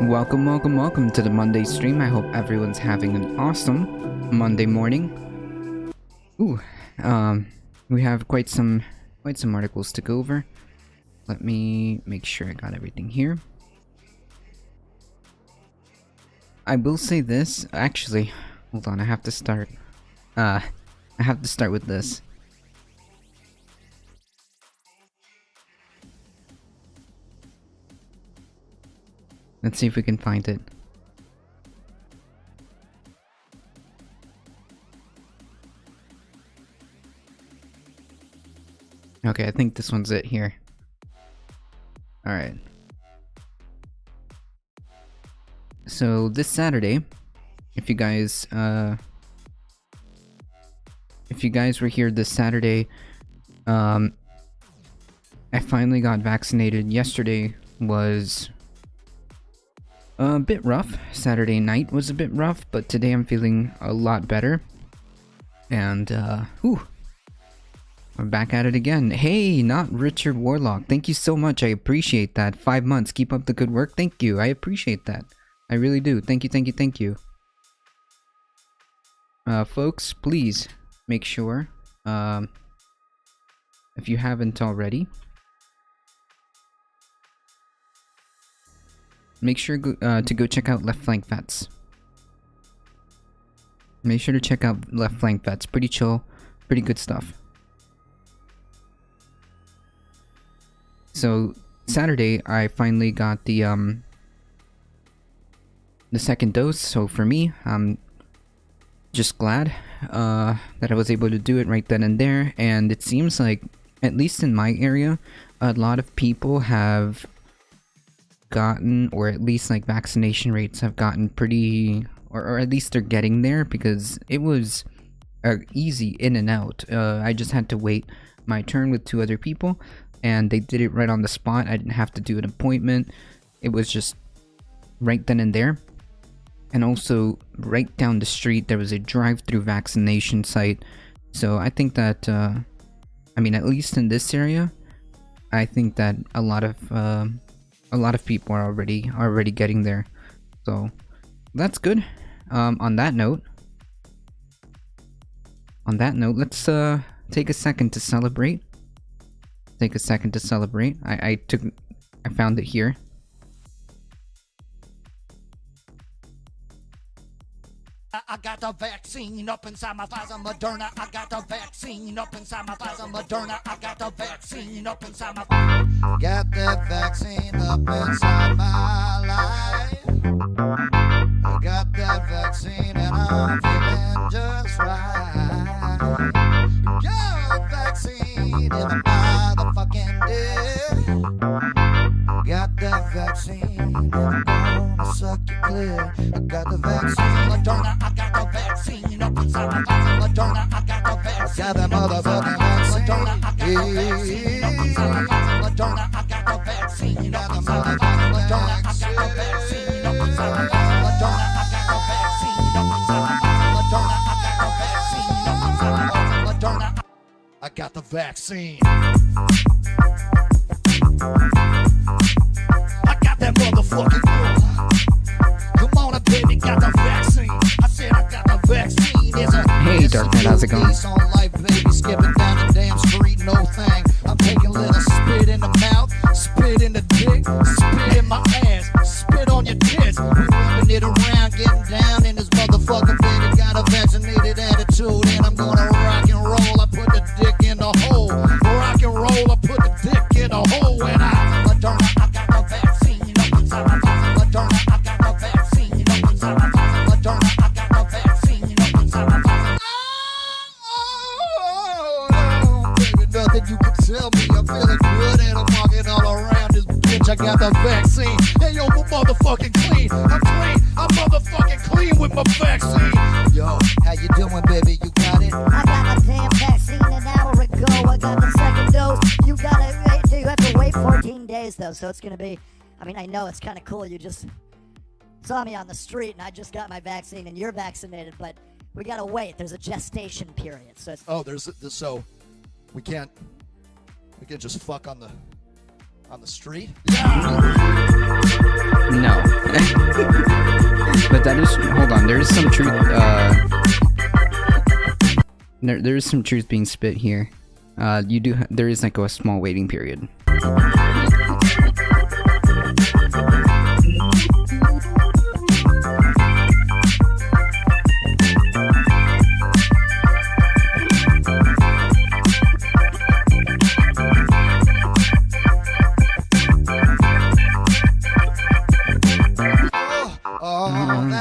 Welcome to the Monday stream. I hope everyone's having an awesome Monday morning. Ooh, we have quite some articles to go over. Let me make sure I got everything here. I will say this, actually, hold on, I have to start with this. Let's see if we can find it. Okay, I think this one's it here. Alright. So this Saturday, if you guys were here this Saturday, I finally got vaccinated. Yesterday was a bit rough. Saturday night was a bit rough, but today I'm feeling a lot better. And, I'm back at it again. Hey, not Richard Warlock. Thank you so much. I appreciate that. 5 months. Keep up the good work. Thank you. I appreciate that. I really do. Thank you. Folks, please make sure, if you haven't already, make sure to go check out Left Flank Vets. Make sure to check out Left Flank Vets. Pretty chill, pretty good stuff. So Saturday, I finally got the second dose. So for me, I'm just glad that I was able to do it right then and there. And it seems like, at least in my area, a lot of people have gotten, or at least like vaccination rates have gotten pretty, or at least they're getting there, because it was easy in and out. I just had to wait my turn with 2 other people, and they did it right on the spot. I didn't have to do an appointment. It was just right then and there. And also, right down the street, there was a drive-through vaccination site. So I think that, I mean, at least in this area, I think that a lot of people are already getting there. So that's good. On that note, let's take a second to celebrate. I found it here. I got the vaccine up inside my Pfizer Moderna. I got the vaccine up inside my Pfizer Moderna. I got the vaccine up inside my. Got that vaccine up inside my life. I got that vaccine and I'm feeling just right. Got vaccine in my motherfucking dick. Got that vaccine and I'm gonna suck you clear. I got the vaccine Moderna. I got the vaccine up inside my Pfizer Moderna. I got the vaccine. I got the motherfucking vaccine. Moderna. I got the vaccine up inside my Pfizer Moderna. I got the vaccine up inside my Pfizer Moderna. I got the vaccine up inside my Pfizer Moderna. I got the vaccine up inside my Pfizer Moderna. I got the vaccine up inside my Pfizer Moderna. I got the vaccine. I got that motherfucking flu. Come on, baby, got the vaccine. I said I got the vaccine. Hey, Darknet, how's it going? On life, baby, skipping down the damn street, no thing. I'm taking a little spit in the mouth, spit in the dick, spit in my ass, spit on your tits. We rubbing it around, getting down in this motherfucker, baby. Got a vaccinated attitude, and I'm gonna rock and roll. I put the dick in the hole. Rock and roll, I put the dick in the hole, and Moderna, I got the vaccine up inside my Pfizer Moderna. I got the vaccine up inside my Pfizer Moderna. I got the vaccine up inside my Pfizer. Oh, baby, nothing you can tell me. I'm feeling good and I'm walking all around this bitch. I got the vaccine. Hey, yo, I'm motherfucking clean. I'm clean. I'm motherfucking clean with my vaccine. Yo, how you doing, baby? You got it? I got my damn vaccine an hour ago. I got the second dose. You have to wait 14 days though, so it's gonna be, I mean, I know it's kind of cool. You just saw me on the street and I just got my vaccine and you're vaccinated, but we gotta wait. There's a gestation period. So it's, So we can't just fuck on the street? Yeah. No. But that is, hold on, there is some truth, there is some truth being spit here. There is like a small waiting period.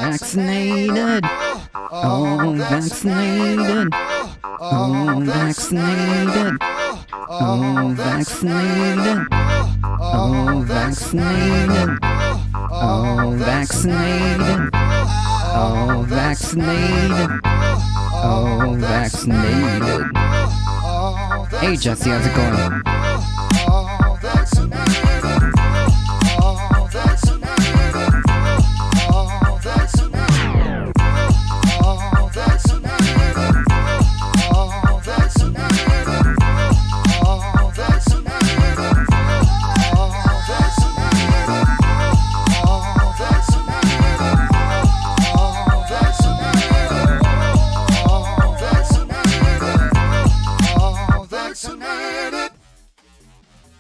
Vaccinated. Oh, vaccinated. Oh, vaccinated. Oh, vaccinated. Oh, vaccinated. Oh, vaccinated. Oh, vaccinated. Oh, vaccinated. Hey, Jesse, how's it going?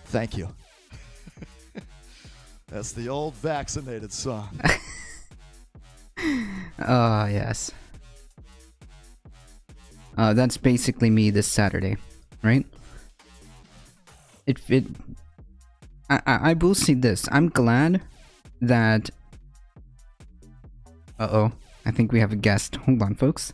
Thank you. That's the old vaccinated song. Oh, yes. That's basically me this Saturday, right? I will say this. I'm glad that... Uh-oh. I think we have a guest. Hold on, folks.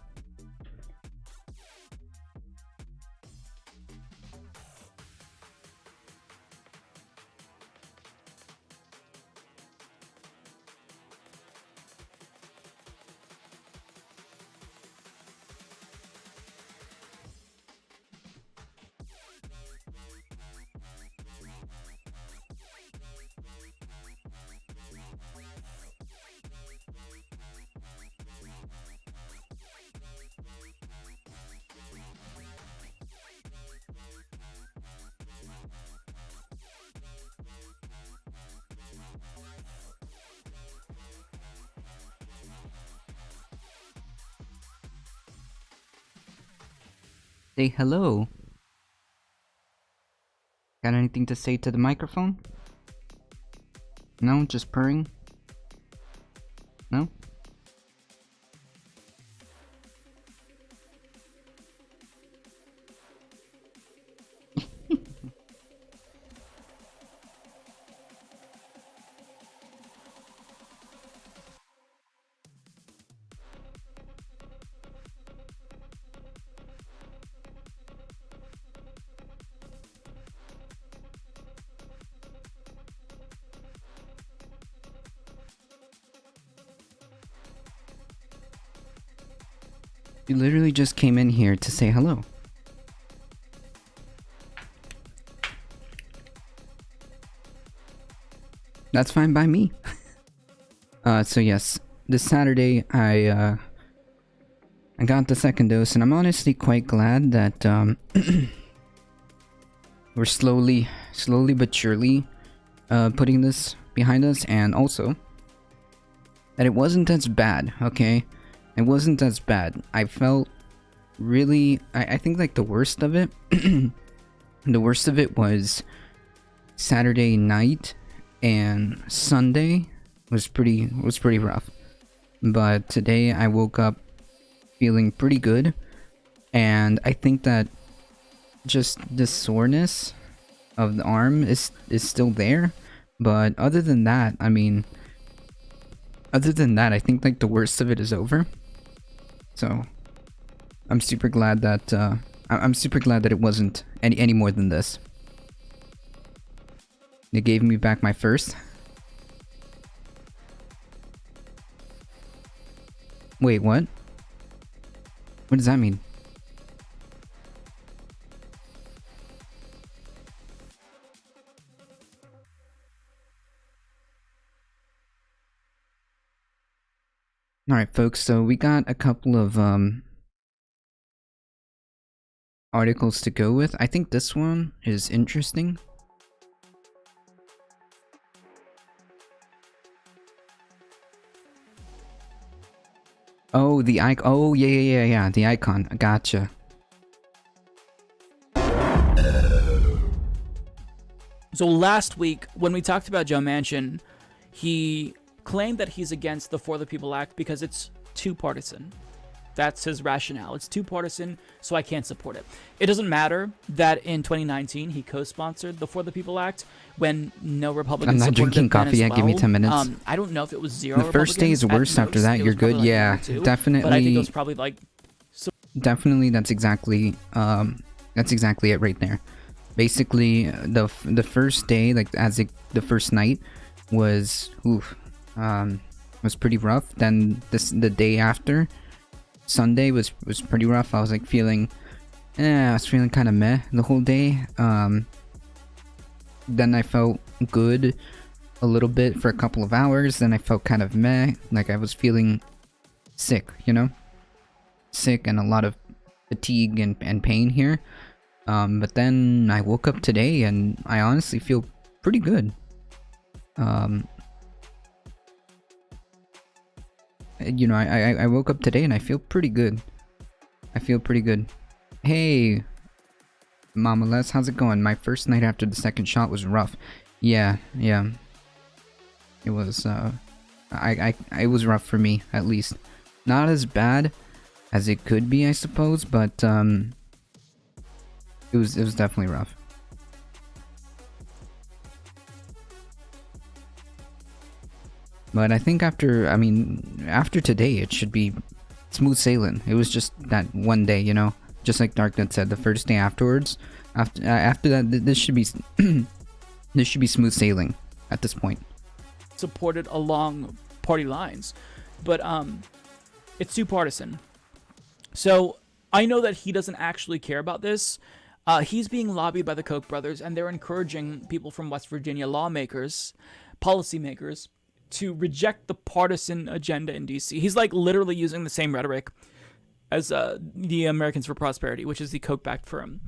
Say hello. Got anything to say to the microphone? No? Just purring? No? You literally just came in here to say hello. That's fine by me. So yes, this Saturday I got the second dose, and I'm honestly quite glad that we're slowly but surely putting this behind us, and also that it wasn't as bad, okay? It wasn't as bad. I felt really... I think like the worst of it... the worst of it was Saturday night, and Sunday was pretty rough. But today I woke up feeling pretty good, and I think that just the soreness of the arm is still there. But other than that, I mean... Other than that, I think like the worst of it is over. So, I'm super glad that I'm super glad that it wasn't any more than this. It gave me back my first. Wait, what? What does that mean? Alright folks, so we got a couple of articles to go with. I think this one is interesting. Oh, the icon. Oh, yeah. The icon. Gotcha. So last week, when we talked about Joe Manchin, he claimed that he's against the For the People Act because it's too partisan. That's his rationale. It's too partisan, so I can't support it. It doesn't matter that in 2019 he co-sponsored the For the People Act when no Republicans I'm not supported drinking it then coffee as yet. Give me well. 10 minutes. I don't know if it was zero. The first day is Republicans worse. at After most. that, It you're was probably good. like Yeah, 1 or 2, definitely. But I think it was probably like. Definitely, that's exactly it right there. Basically, the first day, like the first night, was pretty rough. Then the day after, Sunday was pretty rough. I was like feeling kind of meh the whole day. Then I felt good a little bit for a couple of hours. Then I felt kind of meh, like I was feeling sick, sick and a lot of fatigue and pain here. But then I woke up today and I honestly feel pretty good. I woke up today and I feel pretty good. Hey, Mama Les, how's it going? My first night after the second shot was rough. Yeah. It was, it was rough for me, at least. Not as bad as it could be, I suppose, but, it was definitely rough. But I think after today, it should be smooth sailing. It was just that one day, just like Darknet said, the first day afterwards. After that, this should be this should be smooth sailing at this point. Supported along party lines, but it's too partisan. So I know that he doesn't actually care about this. He's being lobbied by the Koch brothers, and they're encouraging people from West Virginia, lawmakers, policymakers, to reject the partisan agenda in DC. He's like literally using the same rhetoric as the Americans for Prosperity, which is the Koch-backed firm.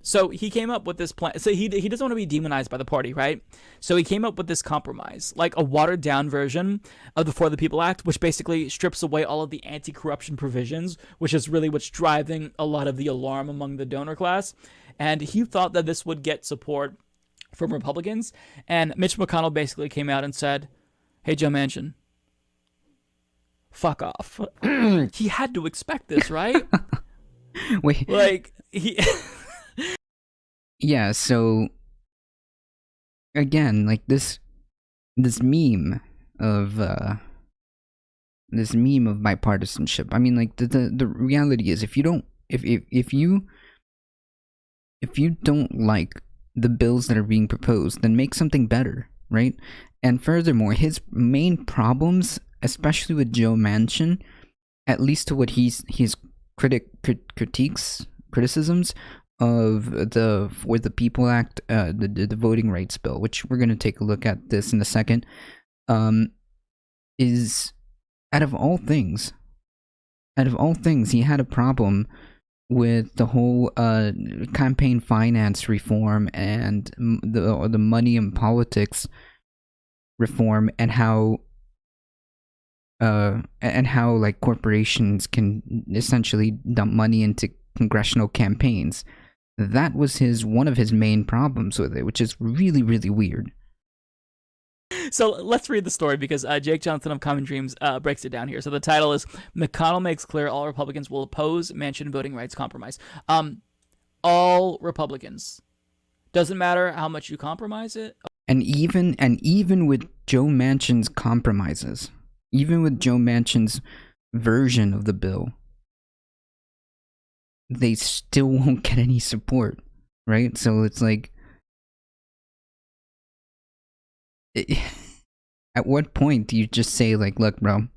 So he came up with this plan. So he doesn't want to be demonized by the party, right? So he came up with this compromise, like a watered down version of the For the People Act, which basically strips away all of the anti-corruption provisions, which is really what's driving a lot of the alarm among the donor class. And he thought that this would get support from Republicans. And Mitch McConnell basically came out and said, "Hey, Joe Manchin, fuck off." He had to expect this, right? Wait. Like, he... Yeah, so again, like this meme of bipartisanship. I mean, like the reality is, if you don't like the bills that are being proposed, then make something better, right? And furthermore, his main problems, especially with Joe Manchin, at least to what his criticisms of the For the People Act, the Voting Rights Bill, which we're going to take a look at this in a second, is out of all things, he had a problem with the whole campaign finance reform and the money and politics reform, and how like corporations can essentially dump money into congressional campaigns. That was one of his main problems with it, which is really, really weird. So let's read the story, because Jake Johnson of Common Dreams breaks it down here. So the title is "McConnell Makes Clear All Republicans Will Oppose Manchin Voting Rights Compromise." All Republicans. Doesn't matter how much you compromise it. And even with Joe Manchin's compromises, even with Joe Manchin's version of the bill, they still won't get any support, right? So it's like, at what point do you just say, like, look, bro,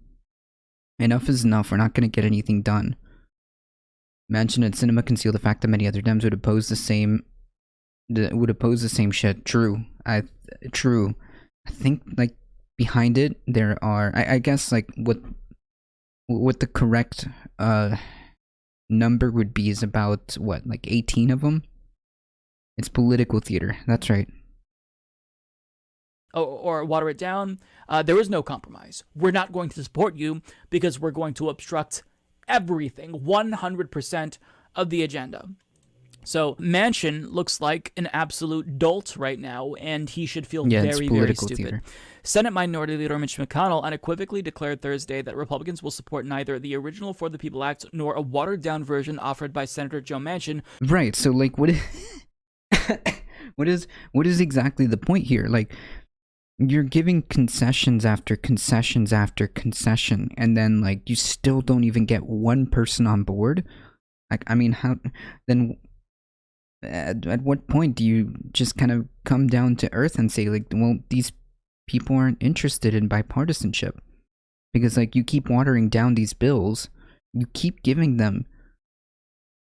enough is enough, we're not going to get anything done? Manchin and Sinema conceal the fact that many other Dems would oppose the same shit. True. I think, like, behind it, there are, I guess, like, what the correct number would be is about, what, like 18 of them? It's political theater. That's right. or water it down. There is no compromise. We're not going to support you because we're going to obstruct everything, 100% of the agenda. So Manchin looks like an absolute dolt right now, and he should feel very, very stupid. Theater. Senate Minority Leader Mitch McConnell unequivocally declared Thursday that Republicans will support neither the original For the People Act nor a watered-down version offered by Senator Joe Manchin. Right, so, like, what is exactly the point here? Like, you're giving concessions after concessions after concession, and then, like, you still don't even get one person on board? Like, I mean, how... Then... At what point do you just kind of come down to earth and say, like, well, these people aren't interested in bipartisanship? Because, like, you keep watering down these bills, you keep giving them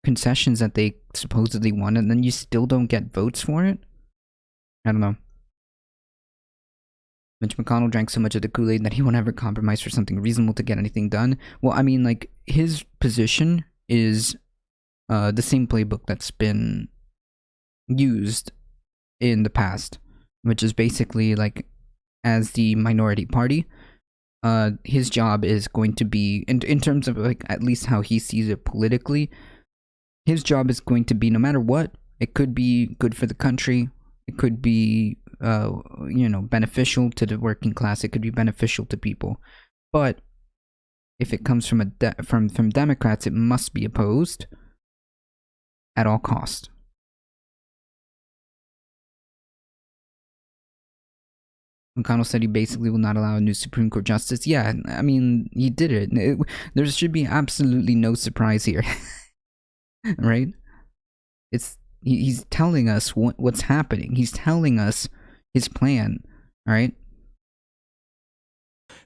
concessions that they supposedly want, and then you still don't get votes for it? I don't know. Mitch McConnell drank so much of the Kool-Aid that he won't ever compromise for something reasonable to get anything done. Well, I mean, like, his position is the same playbook that's been used in the past, which is basically, like, as the minority party, his job is going to be, in terms of, like, at least how he sees it politically, his job is going to be, no matter what, it could be good for the country, it could be beneficial to the working class, it could be beneficial to people, but if it comes from from Democrats, it must be opposed at all cost. McConnell said he basically will not allow a new Supreme Court justice. Yeah, I mean, he did it. There should be absolutely no surprise here. Right? He's telling us what's happening. He's telling us his plan, right?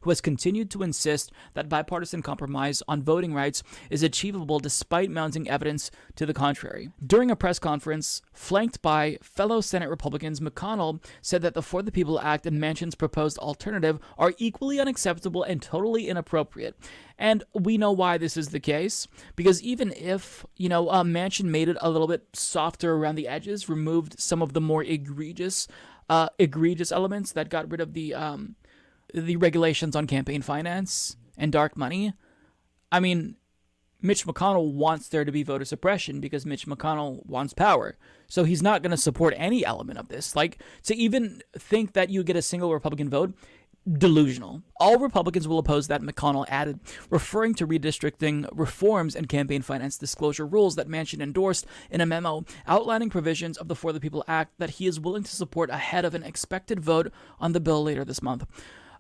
Who has continued to insist that bipartisan compromise on voting rights is achievable despite mounting evidence to the contrary. During a press conference flanked by fellow Senate Republicans, McConnell said that the For the People Act and Manchin's proposed alternative are equally unacceptable and totally inappropriate. And we know why this is the case, because even if, Manchin made it a little bit softer around the edges, removed some of the more egregious elements that got rid of the regulations on campaign finance and dark money. I mean, Mitch McConnell wants there to be voter suppression because Mitch McConnell wants power. So he's not going to support any element of this. Like, to even think that you get a single Republican vote, delusional. All Republicans will oppose that, McConnell added, referring to redistricting reforms and campaign finance disclosure rules that Manchin endorsed in a memo outlining provisions of the For the People Act that he is willing to support ahead of an expected vote on the bill later this month.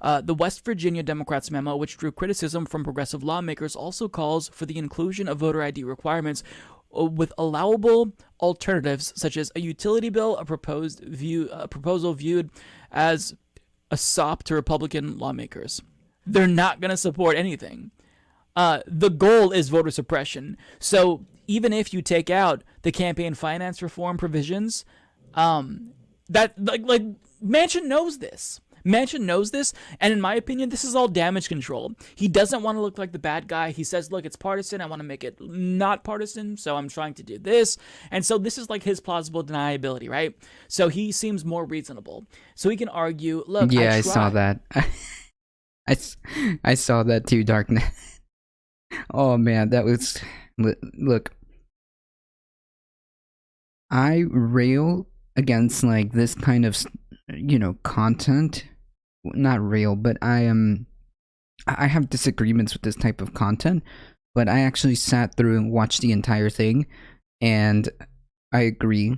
The West Virginia Democrats memo, which drew criticism from progressive lawmakers, also calls for the inclusion of voter ID requirements with allowable alternatives, such as a utility bill, a proposal viewed as a sop to Republican lawmakers. They're not going to support anything. The goal is voter suppression. So even if you take out the campaign finance reform provisions, that like Manchin knows this. Manchin knows this, and in my opinion, this is all damage control. He doesn't want to look like the bad guy. He says, look, it's partisan. I want to make it not partisan, so I'm trying to do this. And so this is like his plausible deniability, right? So he seems more reasonable. So he can argue, look, yeah, I saw that. I saw that too, Darknet. Oh, man, that was... Look, I rail against, like, this kind of, content. Not rail, but I have disagreements with this type of content, but I actually sat through and watched the entire thing, and I agree.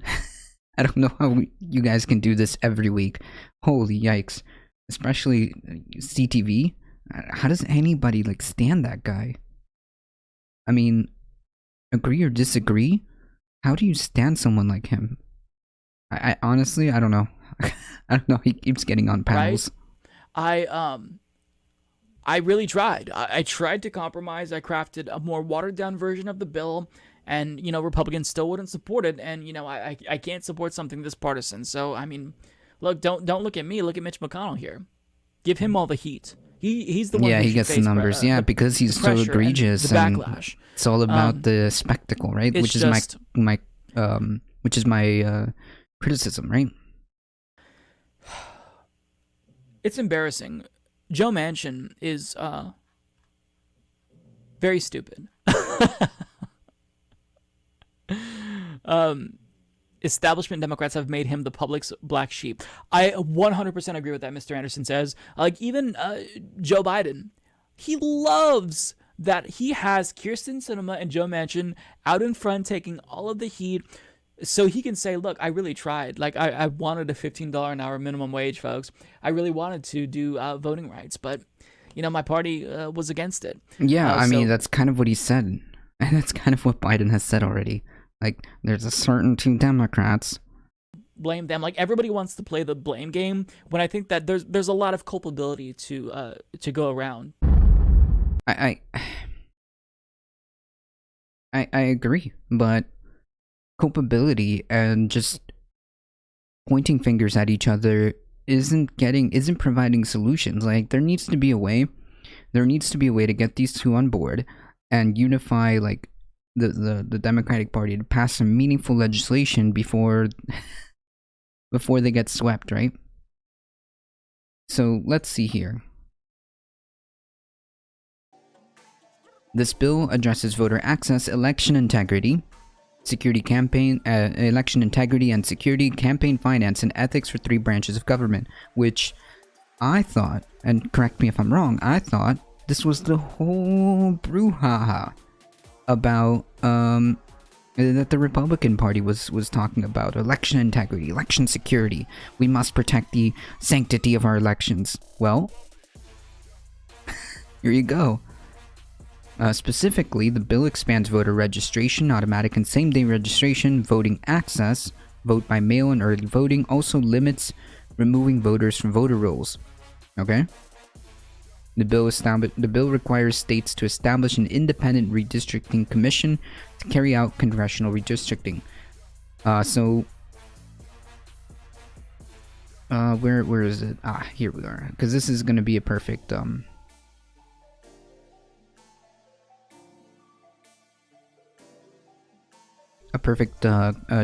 I don't know how you guys can do this every week. Holy yikes. Especially CTV. How does anybody, like, stand that guy? I mean, agree or disagree? How do you stand someone like him? I honestly, I don't know. I don't know. He keeps getting on panels. Right? I really tried. I tried to compromise. I crafted a more watered down version of the bill, and Republicans still wouldn't support it. And I can't support something this partisan. So I mean, look, don't look at me. Look at Mitch McConnell here. Give him all the heat. He's the one. Yeah, who he gets the numbers. because he's so egregious. The backlash. It's all about the spectacle, right? Which is my criticism, right? it's embarrassing. Joe Manchin is very stupid. Establishment Democrats have made him the public's black sheep. I 100% agree with that, Mr. Anderson says. Like, even Joe Biden, he loves that he has Kyrsten Sinema and Joe Manchin out in front taking all of the heat so he can say, look, I really tried. Like, I wanted a $15 an hour minimum wage, folks. I really wanted to do voting rights, but, you know, my party was against it. Yeah, I mean, that's kind of what he said. And that's kind of what Biden has said already. Like, there's a certain two Democrats. Blame them. Like, everybody wants to play the blame game when I think that there's a lot of culpability to go around. I agree, but culpability and just pointing fingers at each other isn't providing solutions. Like, there needs to be a way to get these two on board and unify, like, the Democratic Party to pass some meaningful legislation before they get swept, right? So let's see here. This bill addresses voter access, election integrity, election integrity and security, campaign finance, and ethics for 3 branches of government, which I thought, and correct me if I'm wrong, I thought this was the whole brouhaha about that the Republican Party was talking about: election integrity, election security. We must protect the sanctity of our elections. Well, here you go. Specifically, the bill expands voter registration, automatic and same-day registration, voting access, vote by mail and early voting, also limits removing voters from voter rolls. Okay? The bill requires states to establish an independent redistricting commission to carry out congressional redistricting. Where is it? Here we are. Because this is going to be a perfect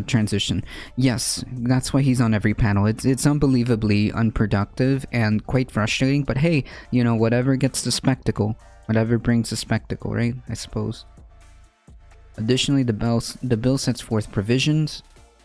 transition. Yes, that's why he's on every panel. It's unbelievably unproductive and quite frustrating, but hey, you know, whatever gets the spectacle, whatever brings the spectacle, right? I suppose. Additionally, the bill sets forth provisions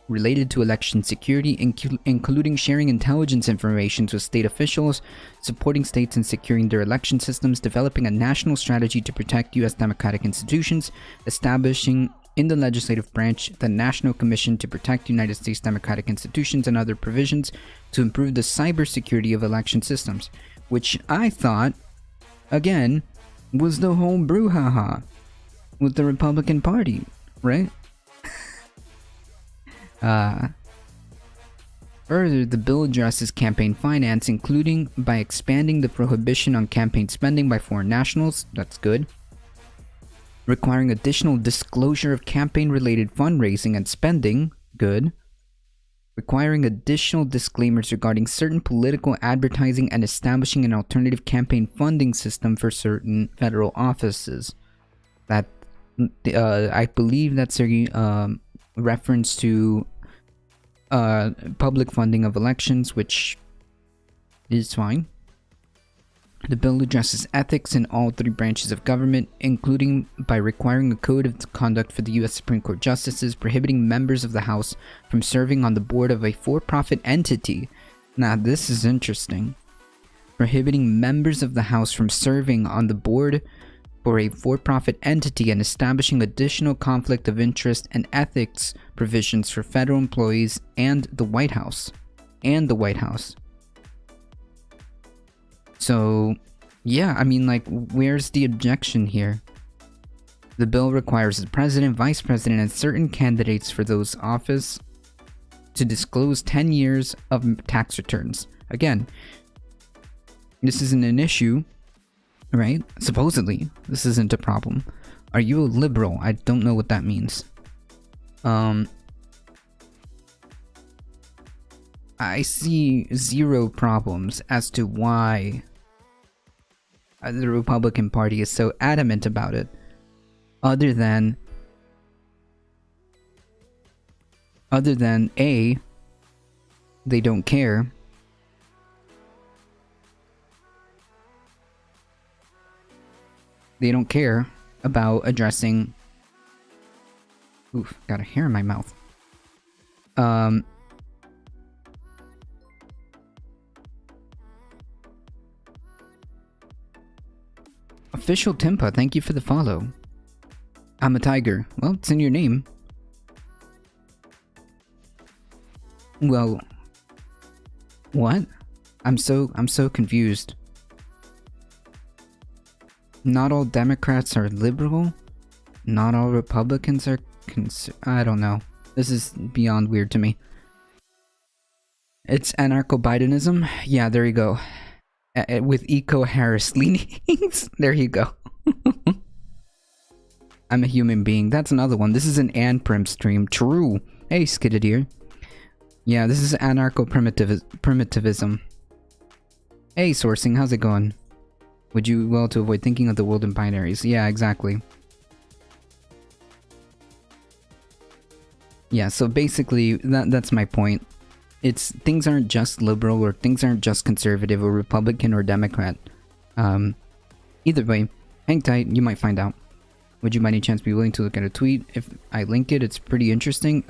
related to election security, including sharing intelligence information with state officials, supporting states in securing their election systems, developing a national strategy to protect U.S. democratic institutions, establishing in the legislative branch the National Commission to Protect United States Democratic Institutions, and other provisions to improve the cybersecurity of election systems, which I thought, again, was the whole brouhaha with the Republican Party, right? Further, the bill addresses campaign finance, including by expanding the prohibition on campaign spending by foreign nationals. That's good. Requiring additional disclosure of campaign-related fundraising and spending. Good. Requiring additional disclaimers regarding certain political advertising and establishing an alternative campaign funding system for certain federal offices. That I believe that's a reference to public funding of elections, which is fine. The bill addresses ethics in all 3 branches of government, including by requiring a code of conduct for the U.S. Supreme Court justices, prohibiting members of the House from serving on the board of a for-profit entity. Now, this is interesting. Prohibiting members of the House from serving on the board for a for-profit entity, and establishing additional conflict of interest and ethics provisions for federal employees and the White House. So, yeah, I mean, like, where's the objection here? The bill requires the president, vice president, and certain candidates for those office to disclose 10 years of tax returns. Again, this isn't an issue, right? Supposedly, this isn't a problem. Are you a liberal? I don't know what that means. I see 0 problems as to why the Republican Party is so adamant about it, other than A, they don't care, They don't care about addressing... Oof, got a hair in my mouth. Official Timpa, thank you for the follow. I'm a tiger. Well, it's in your name. Well, what? I'm so confused. Not all Democrats are liberal. Not all Republicans are I don't know. This is beyond weird to me. It's anarcho-Bidenism? Yeah, there you go. With eco-Harris leanings? There you go. I'm a human being. That's another one. This is an Anprim stream. True. Hey, Skidded here. Yeah, this is anarcho-primitivism. Hey, Sourcing, how's it going? Would you well to avoid thinking of the world in binaries? Yeah, exactly. Yeah, so basically, that's my point. It's things aren't just liberal, or things aren't just conservative, or Republican, or Democrat. Either way, hang tight, you might find out. Would you by any chance be willing to look at a tweet? If I link it, it's pretty interesting.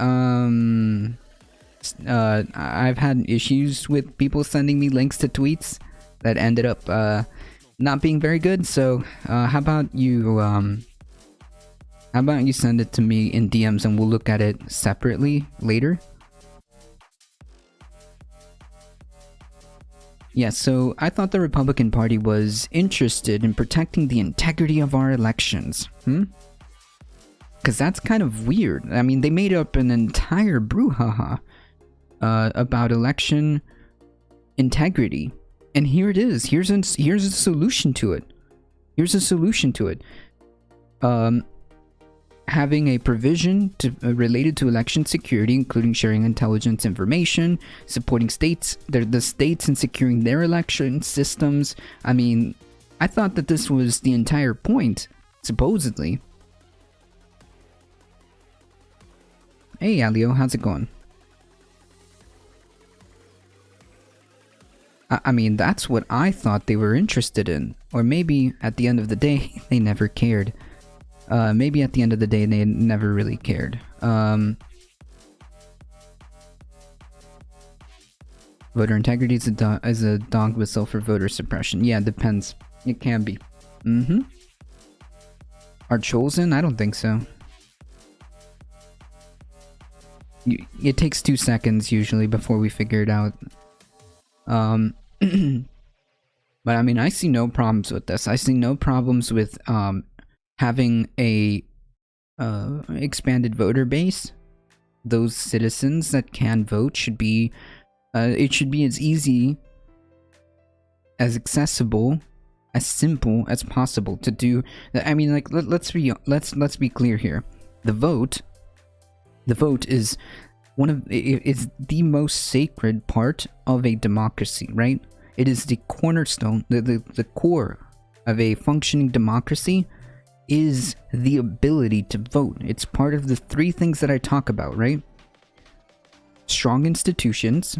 I've had issues with people sending me links to tweets that ended up not being very good, so how about you send it to me in DMs and we'll look at it separately later? Yeah, so I thought the Republican Party was interested in protecting the integrity of our elections. Because that's kind of weird. I mean, they made up an entire brouhaha about election integrity. And here it is. Here's a solution to it. Having a provision related to election security, including sharing intelligence information, supporting the states in securing their election systems. I mean, I thought that this was the entire point, supposedly. Hey, Alio, how's it going? I mean, that's what I thought they were interested in. Or maybe, at the end of the day, they never cared. Maybe at the end of the day, they never really cared. Voter integrity is a dog whistle for voter suppression. Yeah, depends. It can be. Are chosen? I don't think so. It takes 2 seconds usually before we figure it out. But I mean, I see no problems with this. I see no problems with having a expanded voter base. Those citizens that can vote should be it should be as easy, as accessible, as simple as possible to do. I mean, like, let's be clear here. The vote is is the most sacred part of a democracy, right? It is the cornerstone, the core of a functioning democracy is the ability to vote. It's part of the 3 things that I talk about, right? Strong institutions,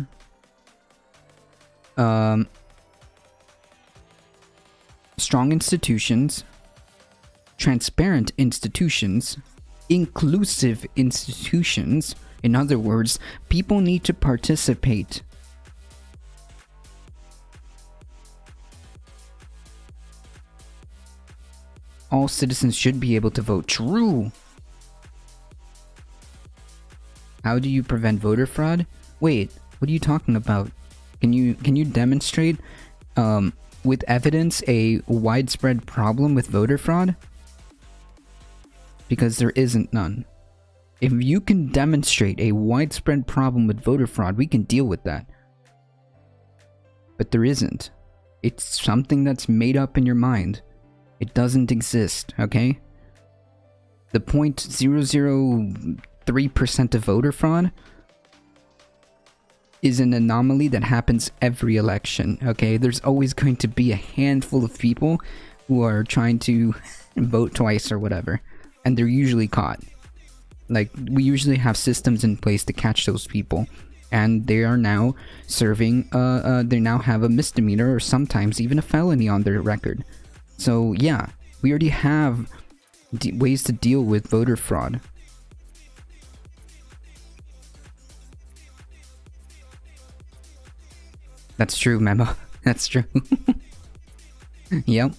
transparent institutions, inclusive institutions. In other words, people need to participate. All citizens should be able to vote. True. How do you prevent voter fraud? Wait, what are you talking about? Can you demonstrate with evidence a widespread problem with voter fraud? Because there isn't none. If you can demonstrate a widespread problem with voter fraud, we can deal with that. But there isn't. It's something that's made up in your mind. It doesn't exist, okay? The 0.003% of voter fraud is an anomaly that happens every election, okay? There's always going to be a handful of people who are trying to vote twice or whatever, and they're usually caught. Like, we usually have systems in place to catch those people, and they are now serving, they now have a misdemeanor or sometimes even a felony on their record. So yeah, We already have ways to deal with voter fraud. That's true, Memo. That's true. Yep.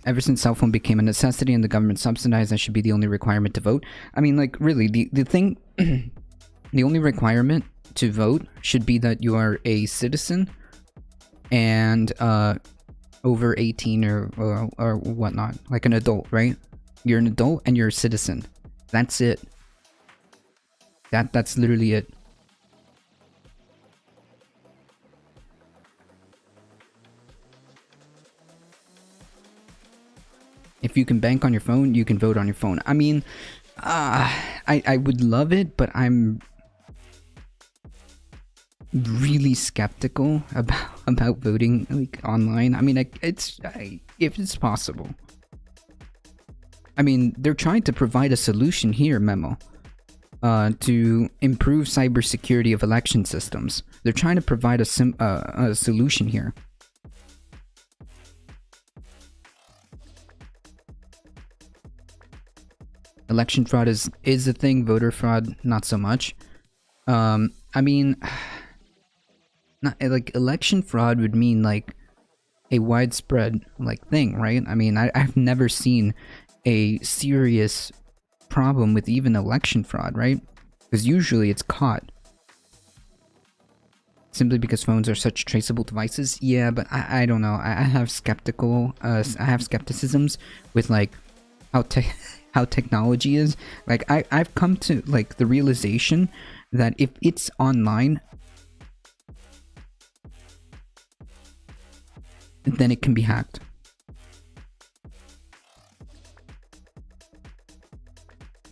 Ever since cell phone became a necessity and the government subsidized, that should be the only requirement to vote. I mean, like, really, the thing... the only requirement to vote should be that you are a citizen and over 18 or whatnot. Like an adult, right? You're an adult and you're a citizen. That's it. That's literally it. If you can bank on your phone, you can vote on your phone. I mean, I would love it, but I'm really skeptical about voting like online. I mean, if it's possible. I mean, they're trying to provide a solution here, Memo, to improve cybersecurity of election systems. They're trying to provide a solution here. Election fraud is a thing. Voter fraud, not so much. I mean, not like election fraud would mean like a widespread like thing, right? I mean, I've never seen a serious problem with even election fraud, right? Because usually it's caught. Simply because phones are such traceable devices. Yeah, but I don't know. I have skepticisms with like how technology is. Like I've come to like the realization that if it's online, then it can be hacked.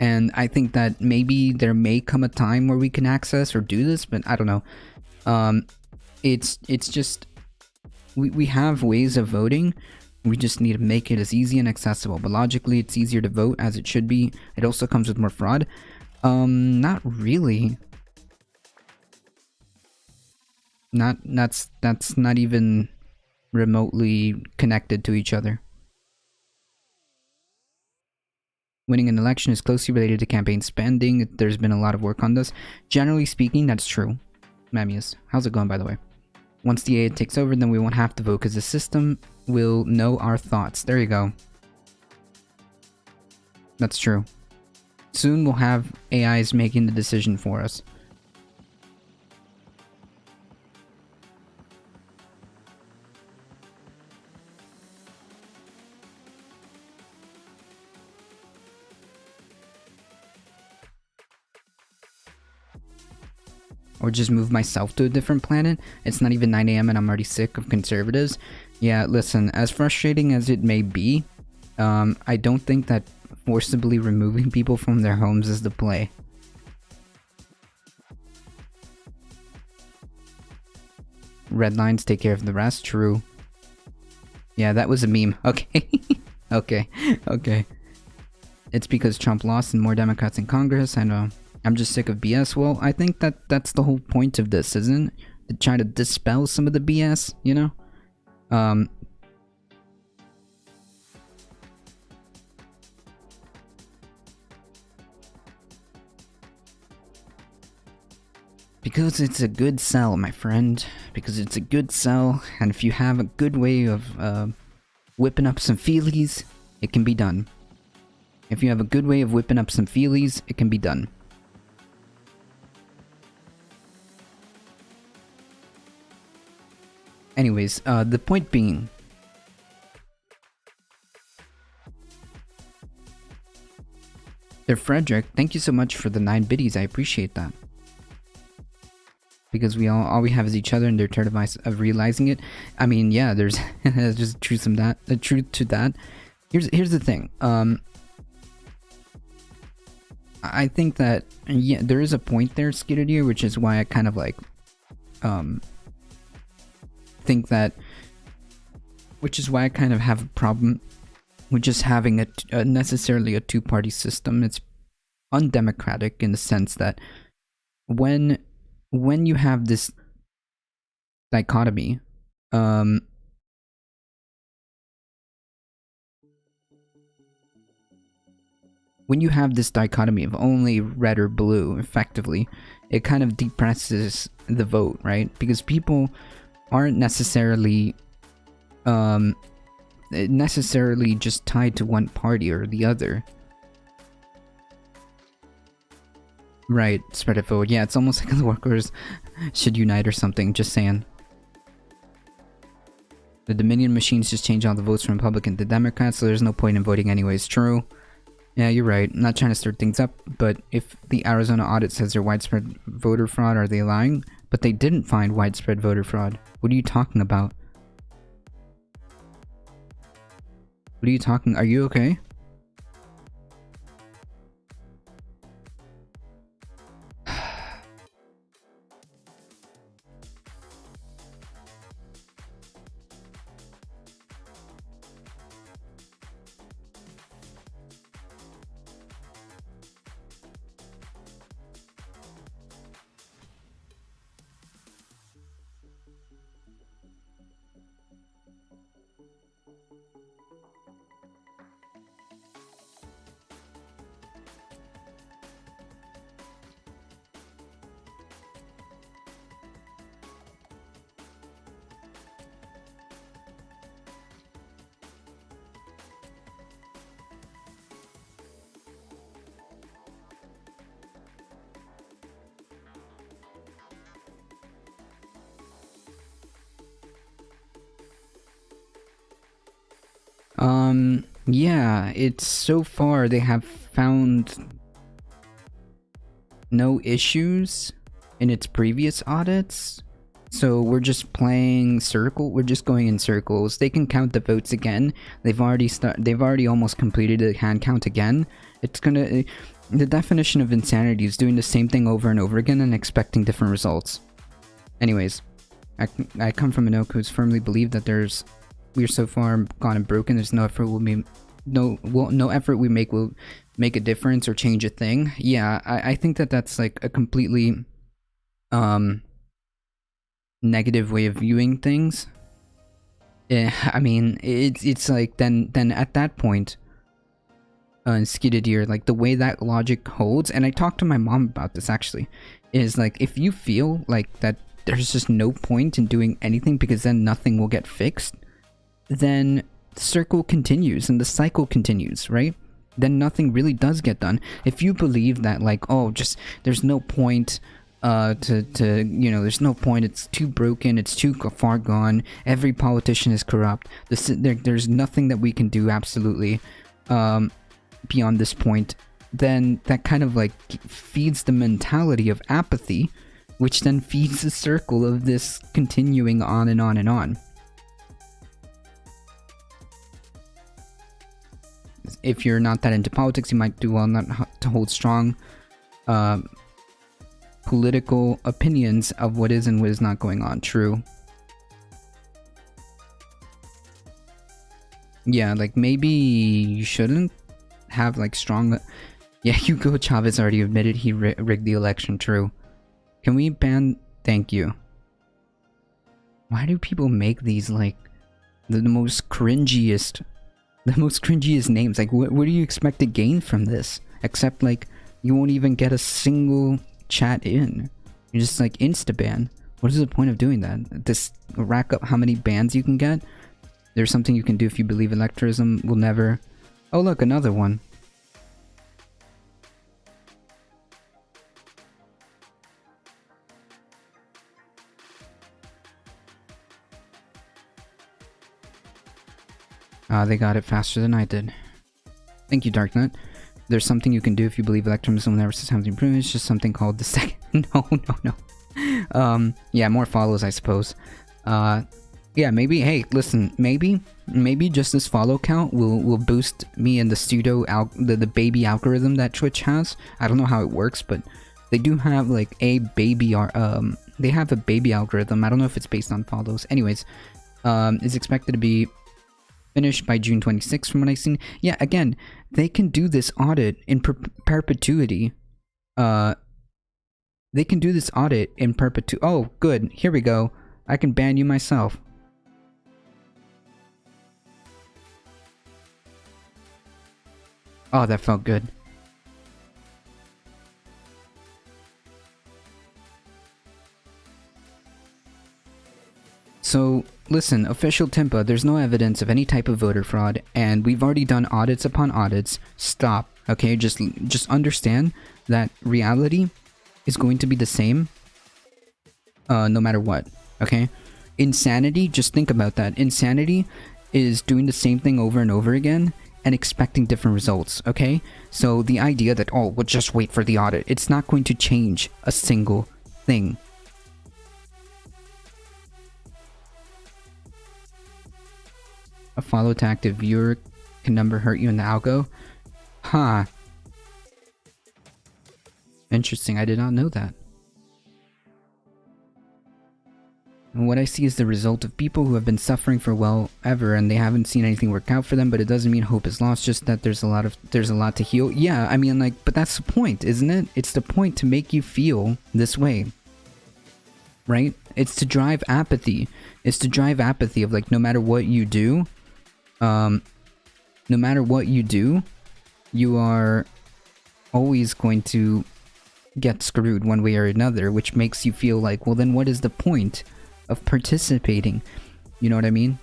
And I think that maybe there may come a time where we can access or do this, but I don't know. It's just we have ways of voting. We just need to make it as easy and accessible. But logically, it's easier to vote as it should be. It also comes with more fraud. Not really. That's not even remotely connected to each other. Winning an election is closely related to campaign spending. There's been a lot of work on this. Generally speaking, that's true. Mamius, how's it going, by the way? Once the AI takes over, then we won't have to vote because the system will know our thoughts. There you go. That's true. Soon we'll have AIs making the decision for us. Or just move myself to a different planet. It's not even 9 AM and I'm already sick of conservatives. Yeah, listen, as frustrating as it may be, I don't think that forcibly removing people from their homes is the play. Red lines take care of the rest, true. Yeah, that was a meme. Okay. Okay. It's because Trump lost and more Democrats in Congress, I know. I'm just sick of BS. Well, I think that's the whole point of this, isn't it? To try to dispel some of the BS, you know? Because it's a good sell, my friend. Because it's a good sell, and if you have a good way of whipping up some feelies, it can be done. If you have a good way of whipping up some feelies, it can be done. Anyways, the point being... Sir Frederick, thank you so much for the 9 biddies, I appreciate that. Because all we have is each other and they're tired of realizing it. I mean, yeah, there's just truth to that. Here's the thing. I think that, yeah, there is a point there, Skitterdeer, which is why I kind of like, think that, which is why I kind of have a problem with just having necessarily a two-party system. It's undemocratic in the sense that when you have this dichotomy, when you have this dichotomy of only red or blue, effectively, it kind of depresses the vote, right? Because people aren't necessarily just tied to one party or the other. Right, spread it forward. Yeah, it's almost like the workers should unite or something, just saying. The Dominion machines just change all the votes from Republican to Democrat, so there's no point in voting anyways. True. Yeah, you're right. I'm not trying to stir things up, but if the Arizona audit says there's widespread voter fraud, are they lying? But they didn't find widespread voter fraud. What are you talking about? What are you talking? Are you okay? Yeah, it's so far they have found no issues in its previous audits. So we're just playing circle. We're just going in circles. They can count the votes again. They've already almost completed the hand count again. It's gonna the definition of insanity is doing the same thing over and over again and expecting different results. Anyways, I come from an oak who's firmly believed that we're so far gone and broken. There's no effort no effort we make will make a difference or change a thing. Yeah, I think that's like a completely negative way of viewing things. I mean, it's like then at that point, Skidded Ear, like the way that logic holds, and I talked to my mom about this actually, is like if you feel like that there's just no point in doing anything because then nothing will get fixed, then the circle continues and the cycle continues, right? Then nothing really does get done. If you believe that like, oh, just there's no point there's no point, it's too broken, it's too far gone, every politician is corrupt, there's nothing that we can do absolutely beyond this point, then that kind of like feeds the mentality of apathy, which then feeds the circle of this continuing on and on and on. If you're not that into politics, you might do well not to hold strong political opinions of what is and what is not going on. True. Yeah, like maybe you shouldn't have like strong... Yeah, Hugo Chavez already admitted he rigged the election. True. Can we ban... Thank you. Why do people make these like the most cringiest... The most cringiest names? Like, what do you expect to gain from this? Except, like, you won't even get a single chat in. You're just, like, insta-ban. What is the point of doing that? Just rack up how many bans you can get? There's something you can do if you believe electorism will never... Oh, look, another one. They got it faster than I did. Thank you, Darknut. There's something you can do if you believe electronism will never system to improve. It's just something called the second... No. Yeah, more follows, I suppose. Yeah, maybe, hey, listen, maybe just this follow count will boost me in the baby algorithm that Twitch has. I don't know how it works, but they do have, like, they have a baby algorithm. I don't know if it's based on follows. Anyways, it's expected to be finished by June 26th from what I've seen. Yeah, again, they can do this audit in perpetuity. They can do this audit in perpetuity. Oh, good. Here we go. I can ban you myself. Oh, that felt good. So, listen, official Timpa, there's no evidence of any type of voter fraud, and we've already done audits upon audits. Stop, okay? Just understand that reality is going to be the same, no matter what, okay? Insanity, just think about that. Insanity is doing the same thing over and over again and expecting different results, okay? So the idea that, oh, we'll just wait for the audit, it's not going to change a single thing. A follow to active viewer can number hurt you in the algo? Huh. Interesting, I did not know that. And what I see is the result of people who have been suffering for well ever and they haven't seen anything work out for them, but it doesn't mean hope is lost, just that there's a lot to heal. Yeah, I mean, like, but that's the point, isn't it? It's the point to make you feel this way. Right? It's to drive apathy. It's to drive apathy of, like, no matter what you do, you are always going to get screwed one way or another, which makes you feel like, well, then what is the point of participating? You know what I mean?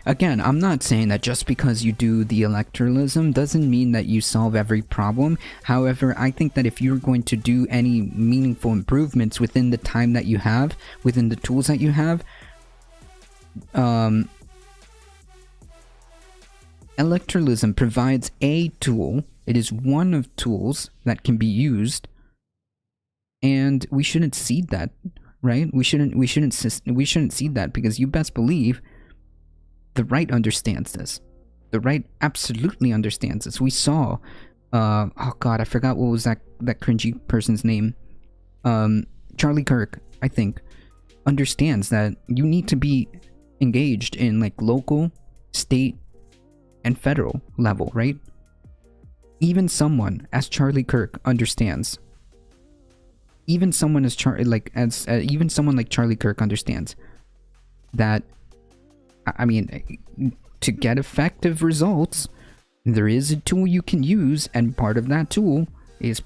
Again, I'm not saying that just because you do the electoralism doesn't mean that you solve every problem. However, I think that if you're going to do any meaningful improvements within the time that you have, within the tools that you have, electoralism provides a tool. It is one of tools that can be used, and we shouldn't cede that, right? We shouldn't cede that, because you best believe the right understands this. The right absolutely understands this. We saw, oh god, I forgot what was that cringy person's name. Charlie Kirk, I think, understands that you need to be engaged in, like, local, state, and federal level, right? Even someone as Charlie Kirk understands. Even someone as even someone like Charlie Kirk understands that, I mean, to get effective results, there is a tool you can use, and part of that tool is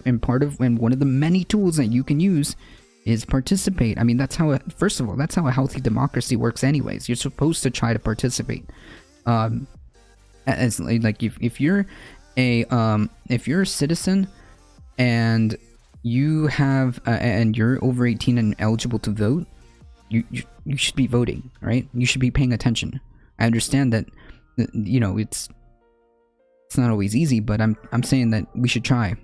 and one of the many tools that you can use is participate. I mean, that's how first of all, that's how a healthy democracy works anyways. You're supposed to try to participate. As like if you're a citizen and you have and you're over 18 and eligible to vote, you should be voting, right? You should be paying attention. I understand that, you know, it's not always easy, but I'm saying that we should try.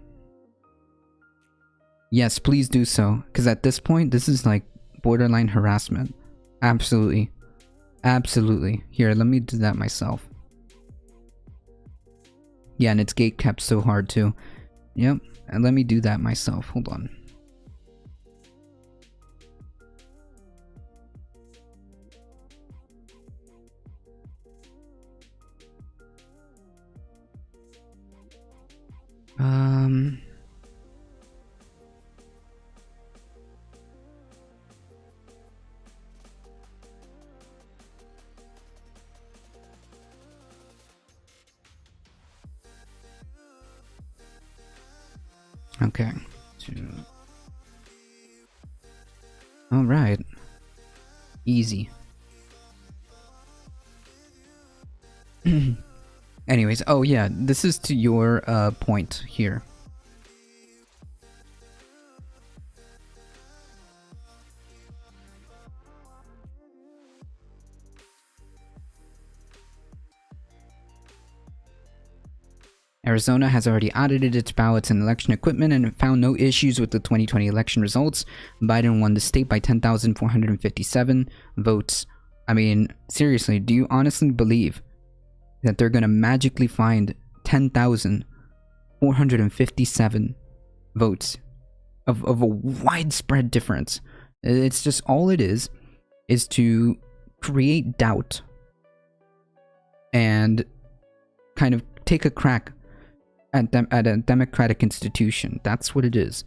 Yes, please do so, because at this point, this is like borderline harassment. Absolutely. Absolutely. Here, let me do that myself. Yeah, and it's gate kept so hard too. Yep, and let me do that myself. Hold on. Okay. All right. Easy. Anyways, oh yeah, this is to your point here. Arizona has already audited its ballots and election equipment and found no issues with the 2020 election results. Biden won the state by 10,457 votes. I mean, seriously, do you honestly believe that they're going to magically find 10,457 votes of a widespread difference? It's just, all it is to create doubt and kind of take a crack at a democratic institution. That's what it is.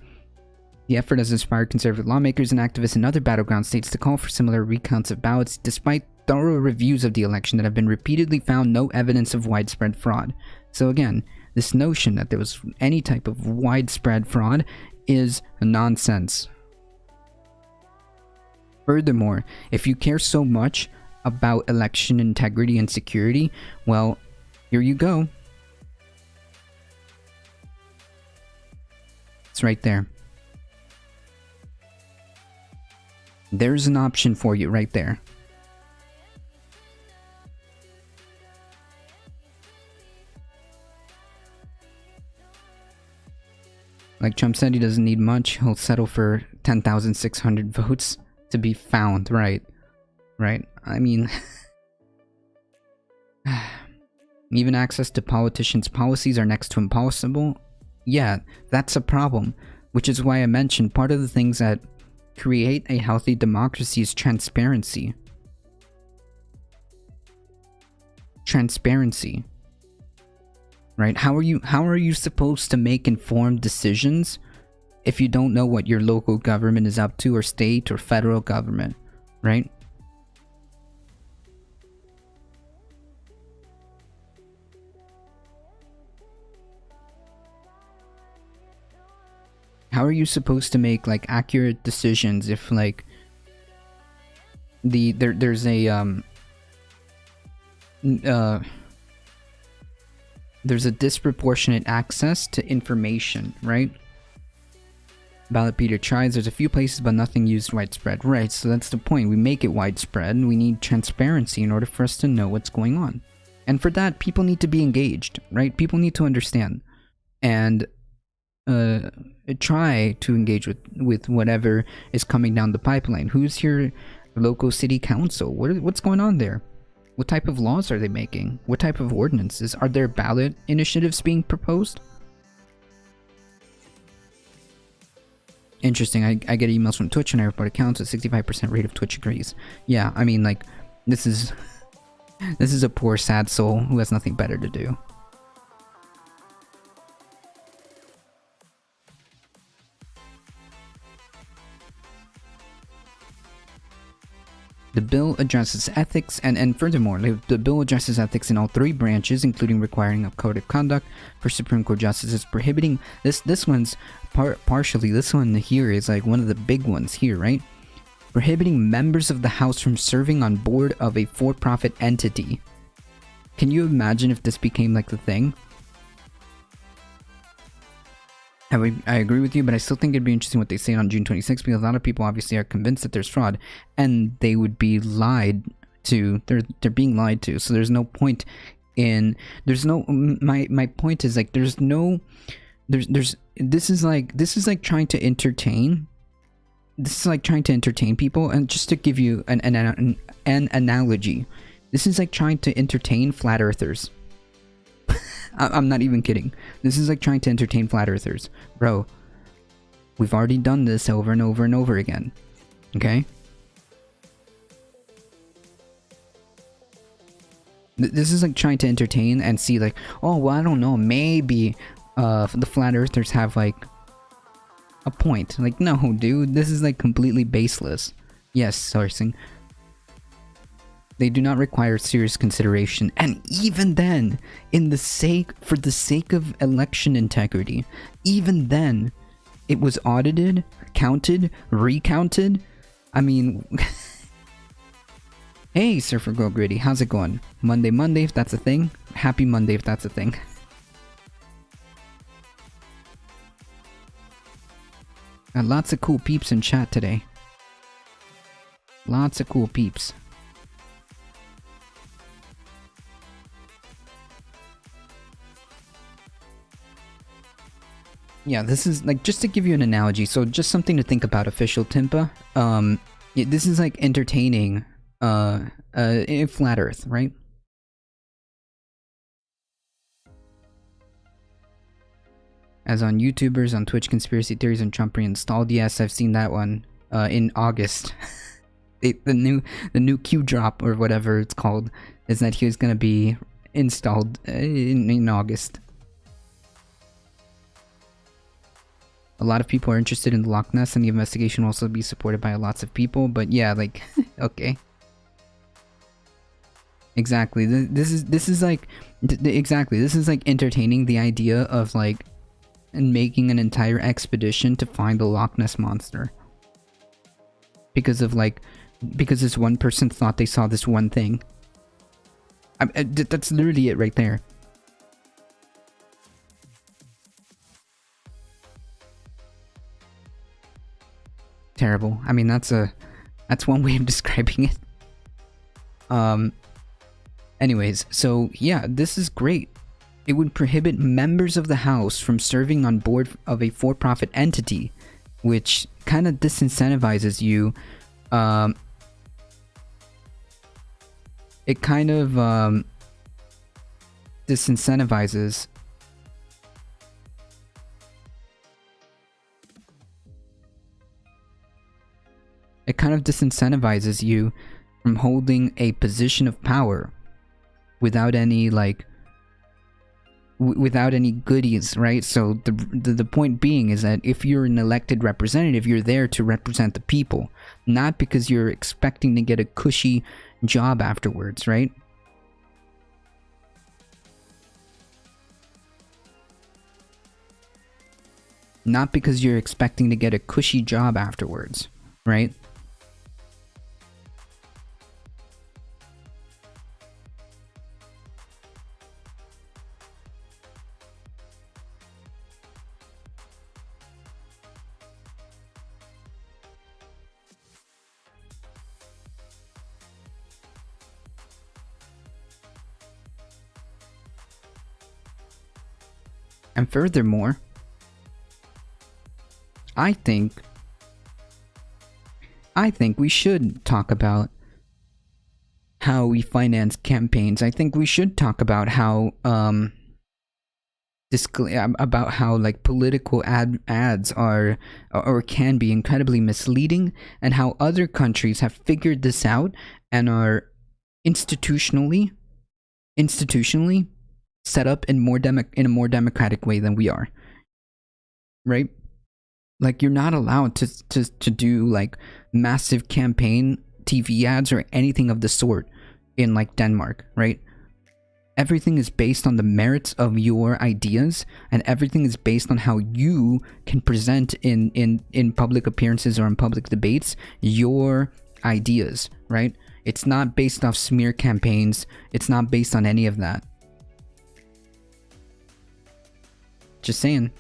The effort has inspired conservative lawmakers and activists in other battleground states to call for similar recounts of ballots, despite thorough reviews of the election that have been repeatedly found no evidence of widespread fraud. So again, this notion that there was any type of widespread fraud is nonsense. Furthermore, if you care so much about election integrity and security, well, here you go. It's right there. There's an option for you right there. Like Trump said, he doesn't need much. He'll settle for 10,600 votes to be found, right? Right? I mean, even access to politicians' policies are next to impossible. Yeah, that's a problem, which is why I mentioned part of the things that create a healthy democracy is transparency. Transparency. Right? How are you supposed to make informed decisions if you don't know what your local government is up to, or state or federal government, right? How are you supposed to make like accurate decisions if like there's a disproportionate access to information, right? Ballot Peter tries, there's a few places but nothing used widespread. Right, so that's the point. We make it widespread. We need transparency in order for us to know what's going on. And for that, people need to be engaged, right? People need to understand. And try to engage with whatever is coming down the pipeline. Who's your local city council? What's going on there? What type of laws are they making? What type of ordinances? Are there ballot initiatives being proposed? Interesting. I get emails from Twitch and I report accounts at 65% rate of Twitch agrees. Yeah, I mean, like, this is a poor, sad soul who has nothing better to do. The bill addresses ethics, and furthermore, the bill addresses ethics in all three branches, including requiring a code of conduct for Supreme Court justices, prohibiting this one's partially. This one here is like one of the big ones here, right? Prohibiting members of the House from serving on board of a for-profit entity. Can you imagine if this became like the thing? I agree with you, but I still think it'd be interesting what they say on June 26th, because a lot of people obviously are convinced that there's fraud, and they would be lied to. They're being lied to. So there's no point in. There's no. My point is like there's no. There's. This is like trying to entertain. This is like trying to entertain people, and just to give you an analogy, this is like trying to entertain flat earthers. I'm not even kidding. This is like trying to entertain flat earthers. Bro, we've already done this over and over and over again. Okay? This is like trying to entertain and see like, oh, well, I don't know, maybe the flat earthers have like a point. Like, no, dude, this is like completely baseless. Yes, sourcing. They do not require serious consideration, and even then, for the sake of election integrity, even then, it was audited, counted, recounted. I mean, hey, Surfer Girl Gritty, how's it going? Monday, if that's a thing. Happy Monday, if that's a thing. Got lots of cool peeps in chat today. Lots of cool peeps. Yeah, this is like, just to give you an analogy, so just something to think about, official Timpa. This is like entertaining in flat earth, right? As on YouTubers, on Twitch, conspiracy theories and Trump reinstalled. Yes, I've seen that one in August. The new Q drop or whatever it's called is that he was gonna be installed in August. A lot of people are interested in the Loch Ness, and the investigation will also be supported by lots of people. But yeah, like, okay, exactly. This is like entertaining the idea of like making an entire expedition to find the Loch Ness monster. because of like, because this one person thought they saw this one thing. That's literally it right there. Terrible. I mean, that's one way of describing it. Anyways, so yeah, this is great. It would prohibit members of the House from serving on board of a for-profit entity, which kind of disincentivizes you. It kind of disincentivizes you from holding a position of power without any like without any goodies, right? So the point being is that if you're an elected representative, you're there to represent the people, not because you're expecting to get a cushy job afterwards, right? Not because you're expecting to get a cushy job afterwards, right? And furthermore, I think we should talk about how we finance campaigns. I think we should talk about how like political ads are or can be incredibly misleading, and how other countries have figured this out and are institutionally set up in a more democratic way than we are, right? Like, you're not allowed to do like massive campaign TV ads or anything of the sort in like Denmark, right? Everything is based on the merits of your ideas, and everything is based on how you can present in public appearances or in public debates your ideas, right? It's not based off smear campaigns. It's not based on any of that. Just saying.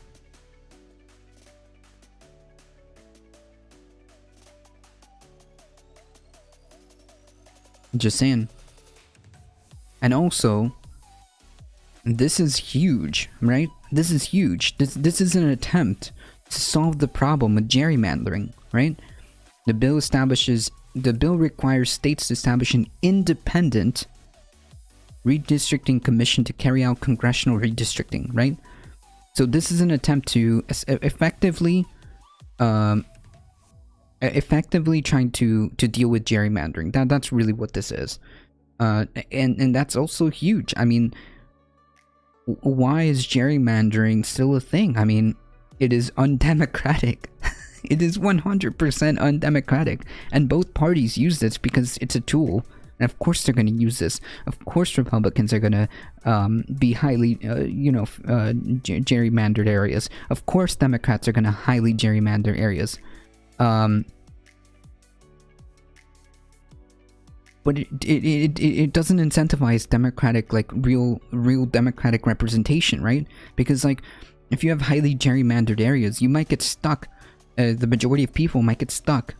Just saying. And also, this is huge, right? This is huge. This is an attempt to solve the problem with gerrymandering, right? The bill requires states to establish an independent redistricting commission to carry out congressional redistricting, right? So this is an attempt to effectively trying to deal with gerrymandering. That's really what this is. And that's also huge. I mean, why is gerrymandering still a thing? I mean, it is undemocratic. It is 100% undemocratic. And both parties use this because it's a tool. And of course they're going to use this. Of course Republicans are going to be highly, gerrymandered areas. Of course Democrats are going to highly gerrymander areas. But it doesn't incentivize democratic, like real democratic representation, right? Because like, if you have highly gerrymandered areas, you might get stuck. The majority of people might get stuck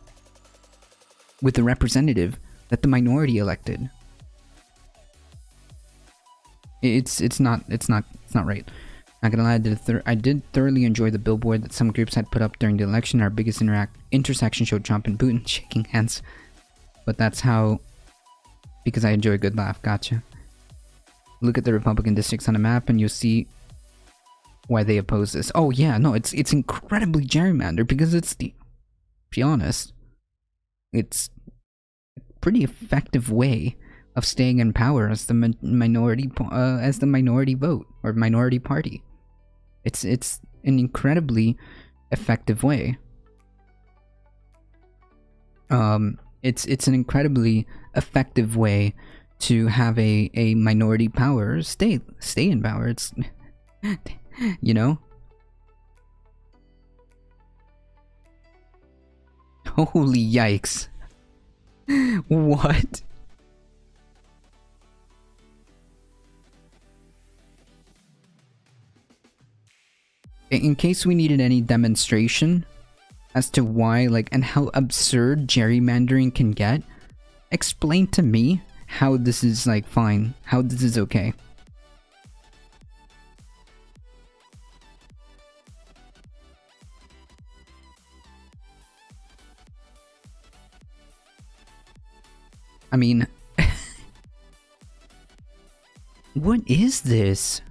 with the representative that the minority elected. It's not right. Not gonna lie, I did thoroughly enjoy the billboard that some groups had put up during the election. Our biggest intersection showed Trump and Putin shaking hands, but that's how. Because I enjoy a good laugh. Gotcha. Look at the Republican districts on a map, and you'll see why they oppose this. Oh yeah, no, it's incredibly gerrymandered because it's the. Be honest, it's a pretty effective way of staying in power as the minority vote or minority party. It's an incredibly effective way. It's an incredibly effective way to have a minority power stay in power. It's you know. Holy yikes. What? In case we needed any demonstration as to why, like, and how absurd gerrymandering can get, explain to me how this is, like, fine. How this is okay. I mean, what is this?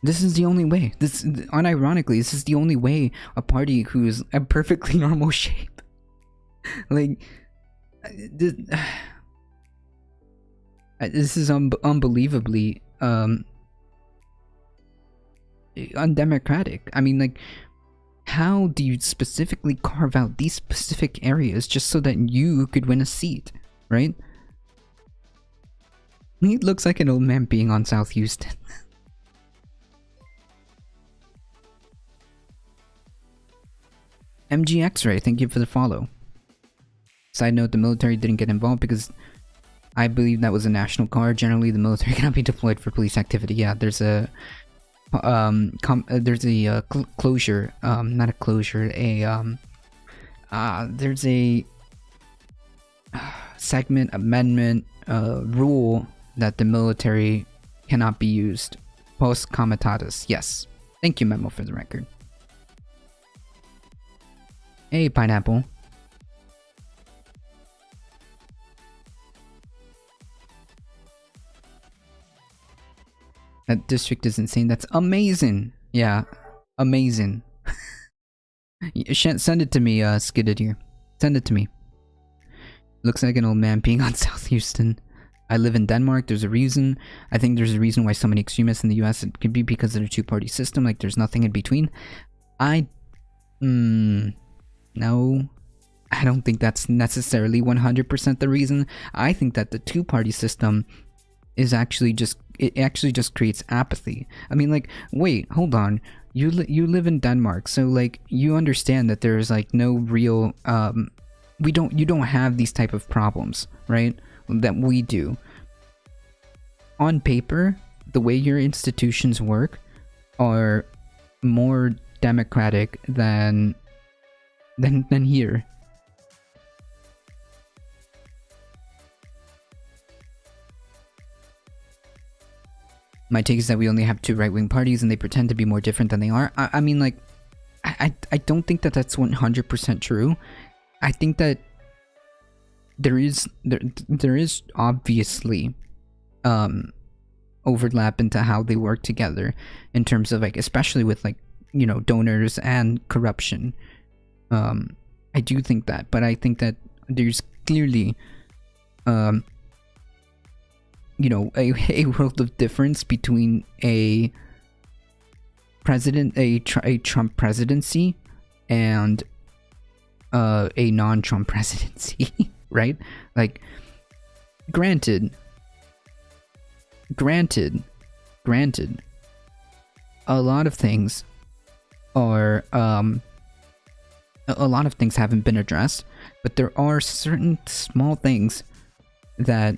This is the only way. This, unironically, this is the only way a party who's a perfectly normal shape, like, this is unbelievably undemocratic. I mean, like, how do you specifically carve out these specific areas just so that you could win a seat, right? He looks like an old man being on South Houston. MG X-Ray, thank you for the follow. Side note, the military didn't get involved because I believe that was a national guard. Generally, the military cannot be deployed for police activity. Yeah, there's a closure, not a closure, there's a segment amendment rule that the military cannot be used post comitatus. Yes, thank you, Memo, for the record. Hey, Pineapple. That district is insane. That's amazing. Yeah, amazing. Send it to me, Skidded here. Send it to me. Looks like an old man peeing on South Houston. I live in Denmark. There's a reason. I think there's a reason why so many extremists in the US. It could be because of the two-party system. Like, there's nothing in between. No, I don't think that's necessarily 100% the reason. I think that the two-party system is actually just, it actually just creates apathy. I mean, like, wait, hold on. You live in Denmark, so, like, you understand that there's, like, no real, you don't have these type of problems, right? That we do. On paper, the way your institutions work are more democratic than here. My take is that we only have two right-wing parties and they pretend to be more different than they are. I mean, like, I don't think that that's 100% true. I think that there is obviously overlap into how they work together in terms of, like, especially with, like, you know, donors and corruption. I do think that, but I think that there's clearly you know, a world of difference between a Trump presidency and a non-Trump presidency, right? Like, granted, a lot of things are a lot of things haven't been addressed, but there are certain small things that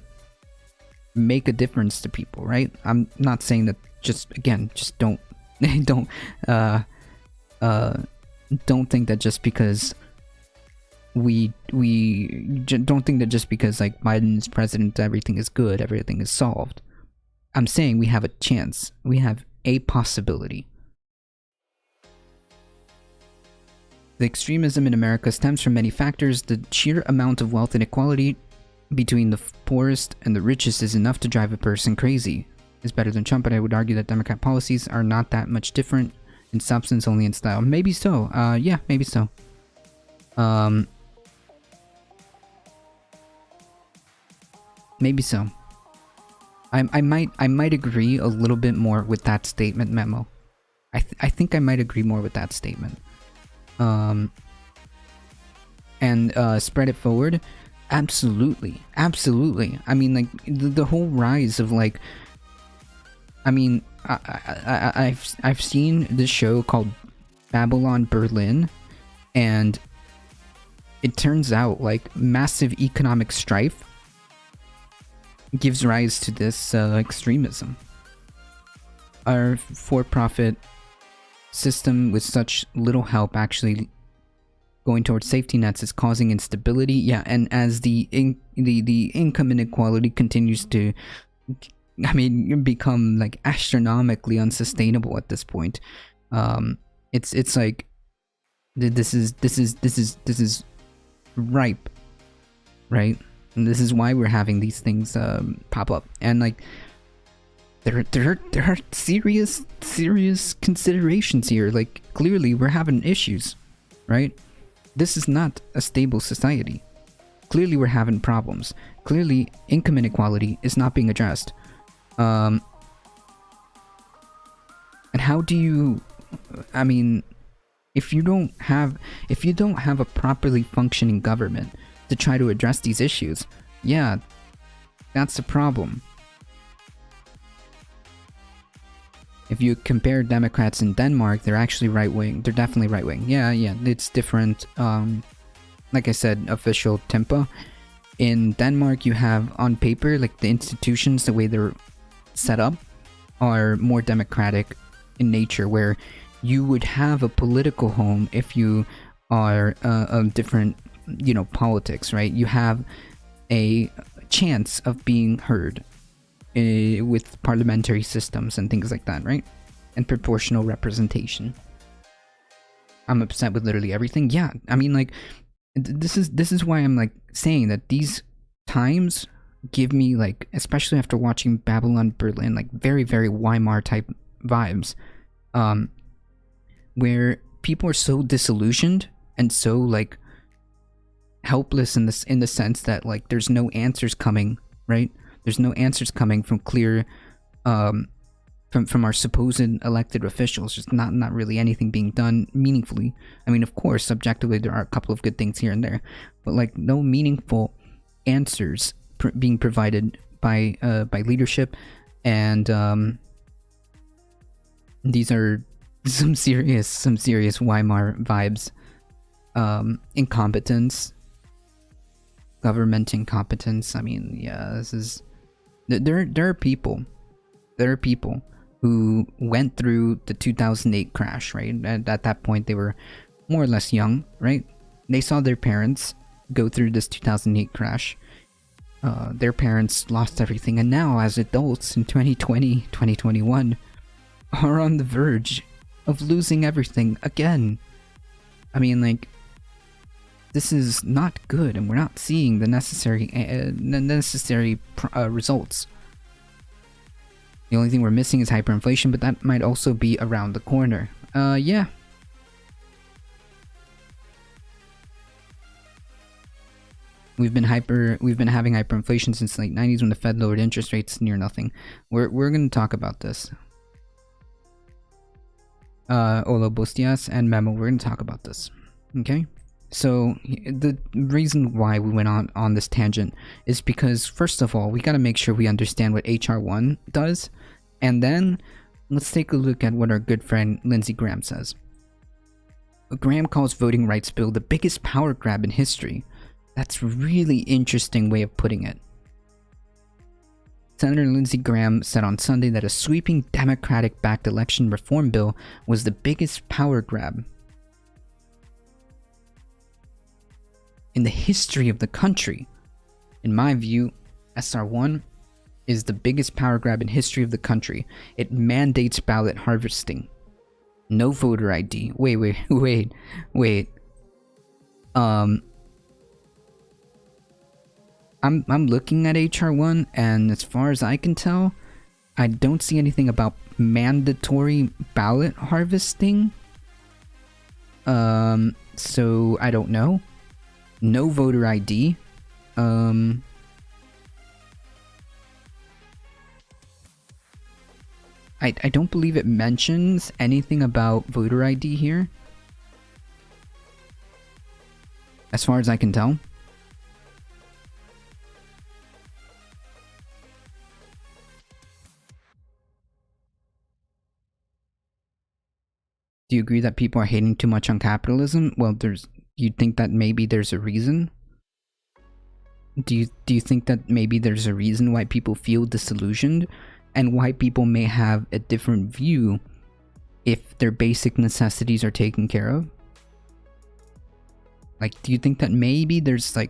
make a difference to people, right? I'm not saying that, just again, just don't don't think that just because don't think that just because, like, Biden is president, everything is good, everything is solved. I'm saying we have a chance, we have a possibility. The extremism in America stems from many factors. The sheer amount of wealth inequality between the poorest and the richest is enough to drive a person crazy. It's better than Trump, but I would argue that Democrat policies are not that much different in substance, only in style. Maybe so. Yeah, maybe so. Maybe so. I might agree a little bit more with that statement, Memo. I think I might agree more with that statement. And spread it forward. Absolutely. I mean, like, the whole rise of, like, I mean, I've seen this show called Babylon Berlin, and it turns out like massive economic strife gives rise to this extremism. Our for-profit system with such little help actually going towards safety nets is causing instability. Yeah, and as the income inequality continues to, I mean, become like astronomically unsustainable at this point. It's like this is ripe, right? And this is why we're having these things pop up, and like there are serious considerations here. Like clearly we're having issues, right? This is not a stable society. Clearly we're having problems. Clearly income inequality is not being addressed. And how do you, I mean, if you don't have a properly functioning government to try to address these issues, yeah, that's a problem. If you compare Democrats in Denmark, they're actually right-wing. They're definitely right-wing. Yeah, it's different. Like I said, official tempo. In Denmark, you have, on paper, like the institutions, the way they're set up, are more democratic in nature, where you would have a political home if you are of different, politics, right? You have a chance of being heard with parliamentary systems and things like that, right? And proportional representation. I'm upset with literally everything. Yeah, I mean, like, this is why I'm like saying that these times give me, like, especially after watching Babylon Berlin, like very Weimar type vibes, where people are so disillusioned and so like helpless in the sense that like there's no answers coming, right? There's no answers coming from clear, from our supposed elected officials. Just not really anything being done meaningfully. I mean, of course, subjectively there are a couple of good things here and there, but like no meaningful answers being provided by leadership, and these are some serious Weimar vibes. Incompetence, government incompetence. I mean, yeah, this is. There are people who went through the 2008 crash, right? And at that point, they were more or less young, right? They saw their parents go through this 2008 crash. Their parents lost everything, and now as adults in 2020, 2021, are on the verge of losing everything again. I mean, like, this is not good, and we're not seeing the necessary results. The only thing we're missing is hyperinflation, but that might also be around the corner. Yeah. We've been having hyperinflation since the late 90s when the Fed lowered interest rates near nothing. We're going to talk about this. Olo Bustias and Memo, we're going to talk about this. Okay? So the reason why we went on this tangent is because, first of all, we got to make sure we understand what HR1 does, and then let's take a look at what our good friend Lindsey Graham says. Graham calls voting rights bill the biggest power grab in history. That's a really interesting way of putting it. Senator Lindsey Graham said on Sunday that a sweeping Democratic-backed election reform bill was the biggest power grab in the history of the country. In my view, SR1 is the biggest power grab in history of the country. It mandates ballot harvesting. No voter ID. Wait. I'm looking at HR1, and as far as I can tell, I don't see anything about mandatory ballot harvesting. So I don't know. No voter ID. I don't believe it mentions anything about voter ID here, as far as I can tell. Do you agree that people are hating too much on capitalism? Well, you think that maybe there's a reason? Do you think that maybe there's a reason why people feel disillusioned and why people may have a different view if their basic necessities are taken care of? Like, do you think that maybe there's a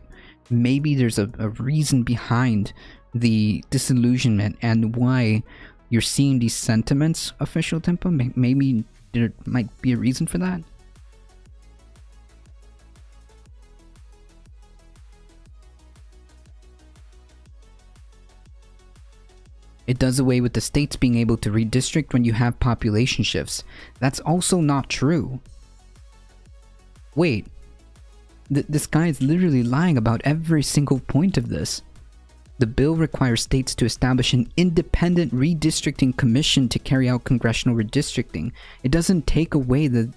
reason behind the disillusionment and why you're seeing these sentiments, Official Tempo? Maybe there might be a reason for that? It does away with the states being able to redistrict when you have population shifts. That's also not true. Wait. This guy is literally lying about every single point of this. The bill requires states to establish an independent redistricting commission to carry out congressional redistricting. It doesn't take away the...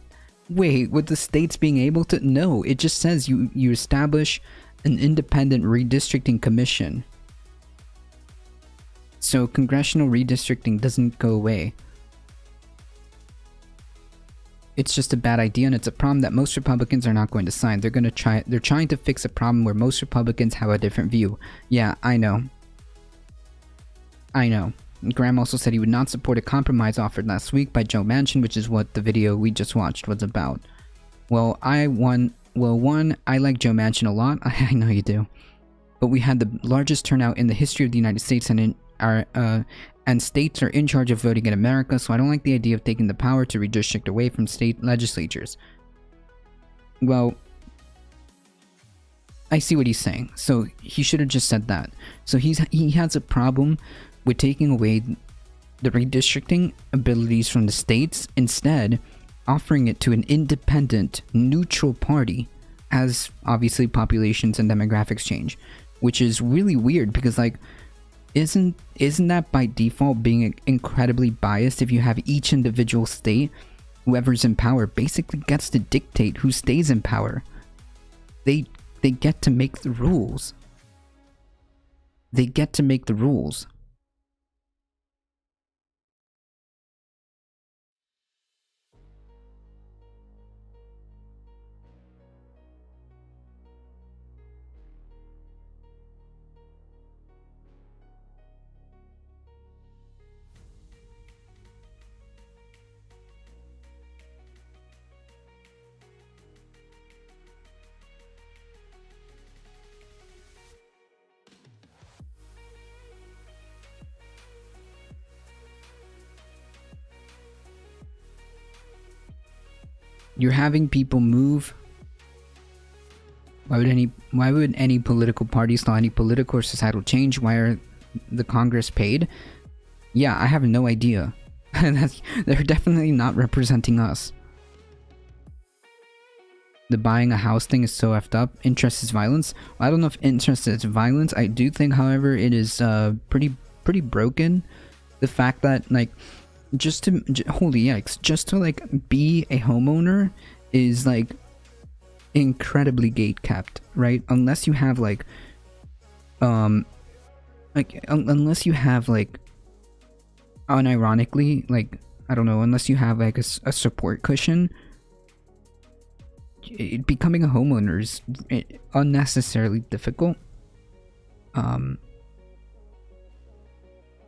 Wait, with the states being able to... No, it just says you establish an independent redistricting commission. So congressional redistricting doesn't go away. It's just a bad idea, and it's a problem that most Republicans are not going to sign. They're trying to fix a problem where most Republicans have a different view. Yeah, I know. Graham also said he would not support a compromise offered last week by Joe Manchin, which is what the video we just watched was about. Well, I like Joe Manchin a lot. I know you do. But we had the largest turnout in the history of the United States, and states are in charge of voting in America, so I don't like the idea of taking the power to redistrict away from state legislatures. Well, I see what he's saying, so he should have just said that. So he has a problem with taking away the redistricting abilities from the states, instead offering it to an independent, neutral party as obviously populations and demographics change, which is really weird because, like, isn't that by default being incredibly biased if you have each individual state, whoever's in power basically gets to dictate who stays in power? They get to make the rules. They get to make the rules. You're having people move. Why would any political party stall any political or societal change? Why are the Congress paid? Yeah, I have no idea. They're definitely not representing us. The buying a house thing is so effed up. Interest is violence. Well, I don't know if interest is violence. I do think, however, it is pretty broken. The fact that, like, holy yikes, just to like be a homeowner is like incredibly gate kept, right? Unless you have like unless you have like, unironically, like, I don't know, unless you have like a support cushion, becoming a homeowner is unnecessarily difficult. Can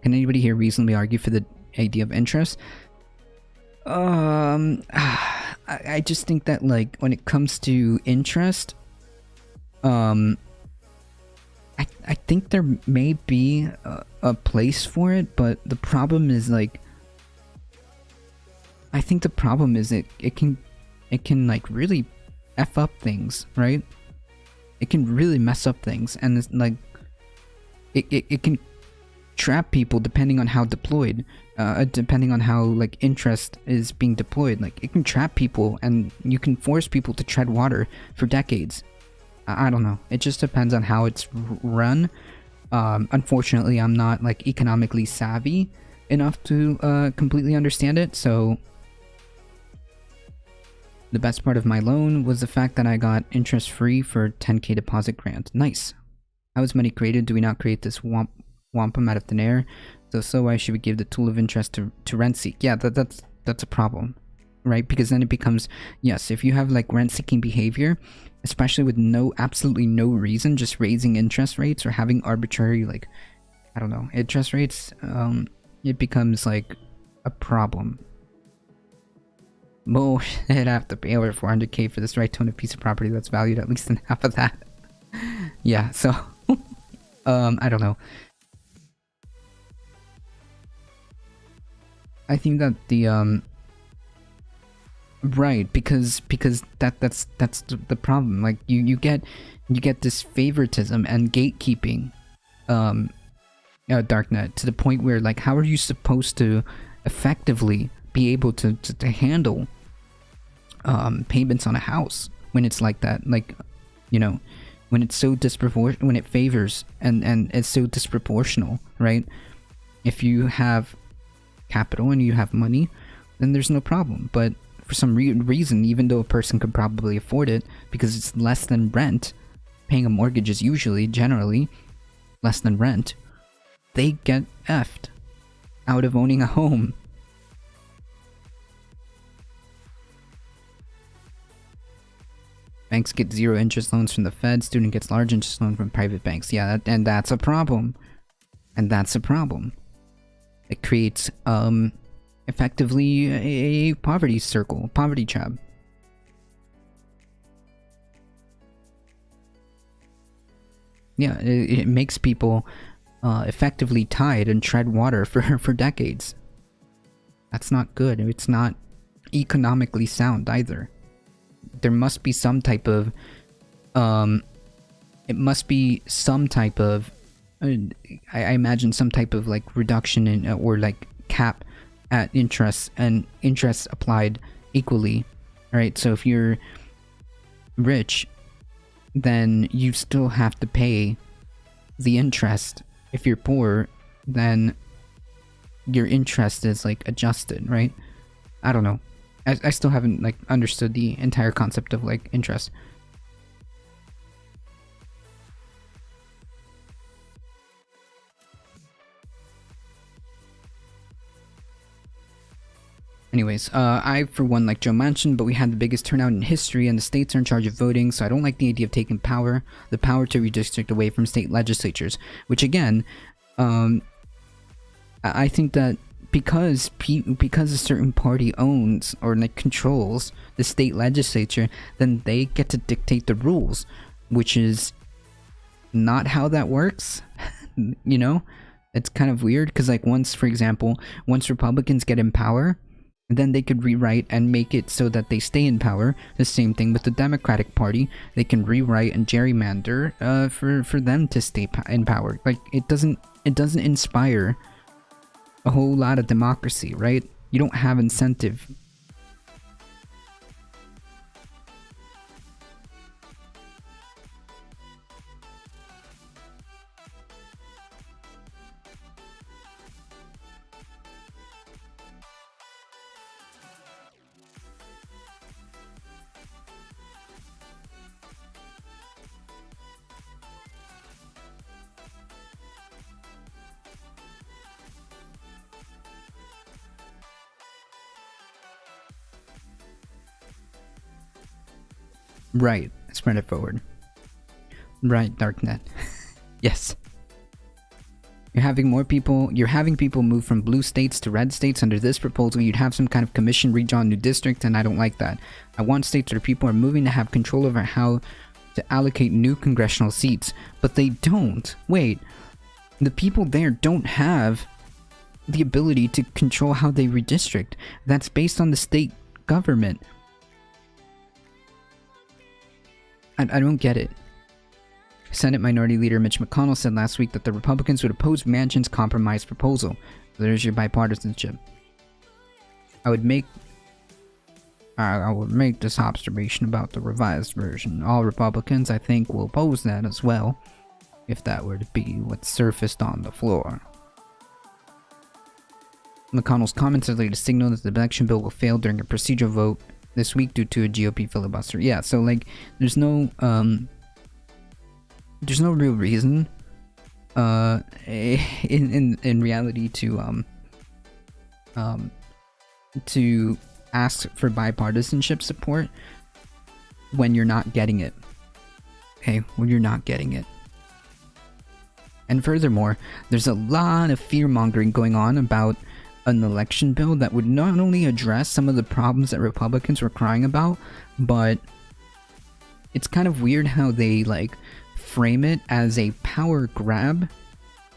anybody here reasonably argue for the idea of interest? I just think that, like, when it comes to interest, I think there may be a place for it, but the problem is, like, I think the problem is it can like really F up things, right? It can really mess up things, and it's like it can trap people depending on how deployed, depending on how like interest is being deployed. Like, it can trap people and you can force people to tread water for decades. I don't know, it just depends on how it's run. Unfortunately, I'm not like economically savvy enough to completely understand it, so the best part of my loan was the fact that I got interest free for 10k deposit grant. Nice. How is money created? Do we not create this wampum out of thin air? So why should we give the tool of interest to rent seek? Yeah, that's a problem. right? Because then it becomes, yes, if you have like rent-seeking behavior, especially with absolutely no reason, just raising interest rates or having arbitrary, like, I don't know, interest rates, it becomes like a problem. Mo should have to pay over 400k for this right to own a piece of property that's valued at least in half of that. Yeah, so I don't know. I think that the right, because that's the problem. Like you get this favoritism and gatekeeping, Darknet, to the point where, like, how are you supposed to effectively be able to handle payments on a house when it's like that? Like, you know, when it's so disproportionate, when it favors and it's so disproportional, right? If you have capital and you have money, then there's no problem. But for some reason, even though a person could probably afford it because it's less than rent, paying a mortgage is usually, generally, less than rent, they get effed out of owning a home. Banks get zero interest loans from the Fed. Student gets large interest loan from private banks. Yeah, and that's a problem. And that's a problem. It creates effectively a poverty circle, poverty trap. Yeah, it makes people effectively tied and tread water for decades. That's not good. It's not economically sound either. There must be some type of it must be some type of I imagine some type of like reduction in or like cap at interest, and interest applied equally. All right, so if you're rich, then you still have to pay the interest. If you're poor, then your interest is like adjusted, right? I don't know. I still haven't like understood the entire concept of like interest. Anyways, I for one like Joe mentioned, but we had the biggest turnout in history and the states are in charge of voting, so I don't like the idea of taking the power to redistrict away from state legislatures, which again, I think that because a certain party owns or like controls the state legislature, then they get to dictate the rules, which is not how that works. You know, it's kind of weird because like once Republicans get in power, then they could rewrite and make it so that they stay in power. The same thing with the Democratic Party. They can rewrite and gerrymander for them to stay in power. Like it doesn't inspire a whole lot of democracy, right? You don't have incentive. Right, spread it forward. Right, Darknet. Yes. You're having people move from blue states to red states. Under this proposal, you'd have some kind of commission redrawn new district, and I don't like that. I want states where people are moving to have control over how to allocate new congressional seats, but they don't. Wait, the people there don't have the ability to control how they redistrict. That's based on the state government. I don't get it. Senate Minority Leader Mitch McConnell said last week that the Republicans would oppose Manchin's compromise proposal. There's your bipartisanship. I would make this observation about the revised version. All Republicans, I think, will oppose that as well, if that were to be what surfaced on the floor. McConnell's comments are later to signal that the election bill will fail during a procedural vote this week due to a GOP filibuster. Yeah, so like there's no real reason in reality to ask for bipartisanship support when you're not getting it. Okay, when you're not getting it. And furthermore, there's a lot of fear-mongering going on about an election bill that would not only address some of the problems that Republicans were crying about, but it's kind of weird how they like frame it as a power grab.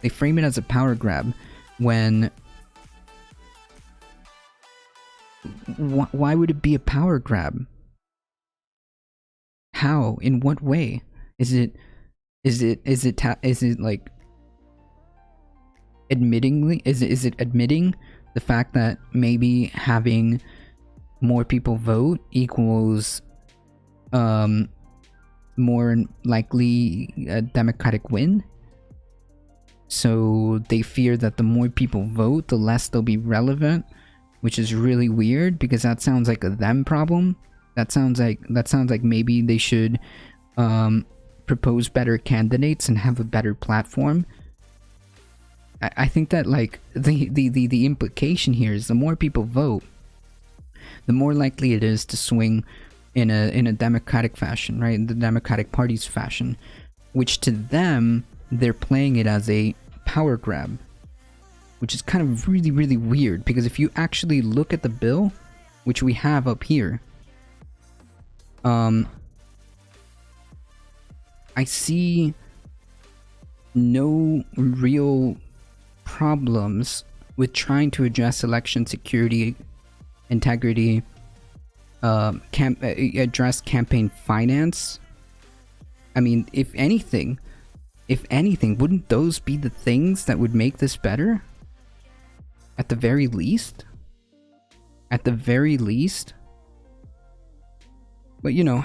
They frame it as a power grab when why would it be a power grab? How? In what way? Is it like admitting the fact that maybe having more people vote equals more likely a Democratic win? So they fear that the more people vote, the less they'll be relevant, which is really weird because that sounds like a them problem. That sounds like maybe they should propose better candidates and have a better platform. I think that like the implication here is the more people vote, the more likely it is to swing in a democratic fashion, right? The Democratic Party's fashion, which to them they're playing it as a power grab, which is kind of really, really weird because if you actually look at the bill, which we have up here, I see no real problems with trying to address election security, integrity, address campaign finance. I mean, if anything, wouldn't those be the things that would make this better? At the very least? At the very least? But you know,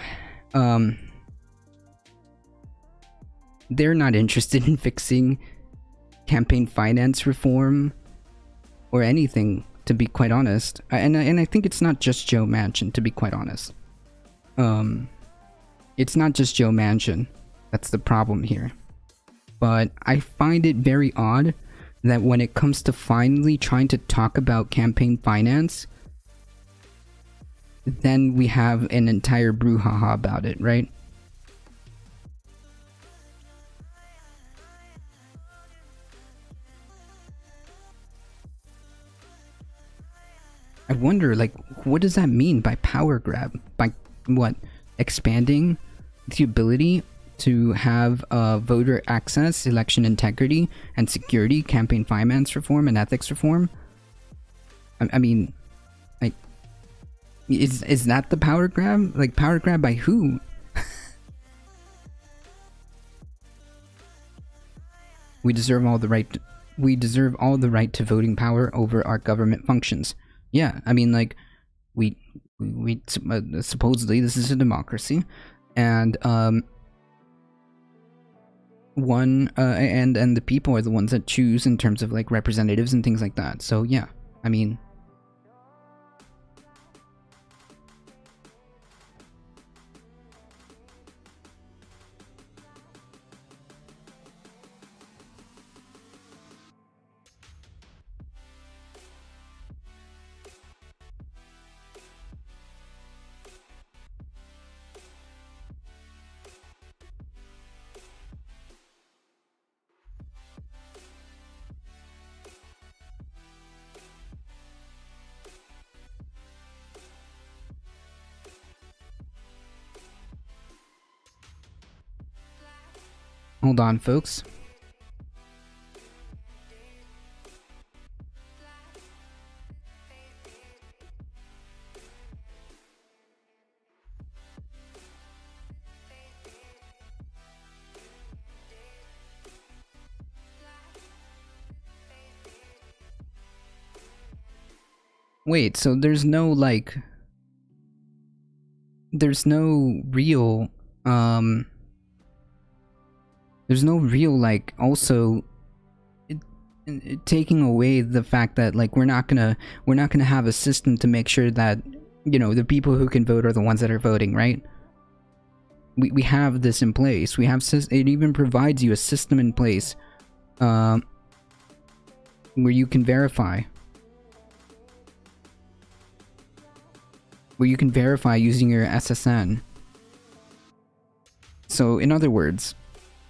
they're not interested in fixing campaign finance reform or anything, to be quite honest. And I think it's not just Joe Manchin, to be quite honest. It's not just Joe Manchin that's the problem here. But I find it very odd that when it comes to finally trying to talk about campaign finance, then we have an entire brouhaha about it, right? I wonder, like, what does that mean by power grab? By what? Expanding the ability to have voter access, election integrity and security, campaign finance reform, and ethics reform? I mean, like, is that the power grab? Like, power grab by who? We deserve all the right to voting power over our government functions. Yeah, I mean, like, we supposedly this is a democracy, and and the people are the ones that choose in terms of like representatives and things like that. So yeah, I mean, hold on, folks. Wait, so there's no like, there's no real like also taking away the fact that like we're not gonna have a system to make sure that, you know, the people who can vote are the ones that are voting, right? We have this in place. We have it even provides you a system in place where you can verify. where you can verify using your SSN. So in other words,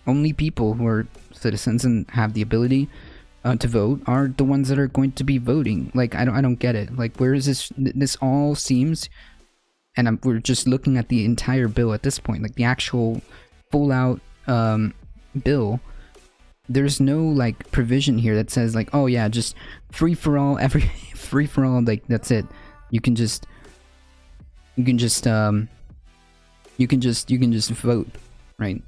only people who are citizens and have the ability to vote are the ones that are going to be voting. Like, I don't get it. Like, where is this? This all seems, and we're just looking at the entire bill at this point, like the actual full out bill. There's no like provision here that says like, oh yeah, just free for all, free for all. Like that's it. You can just vote, right?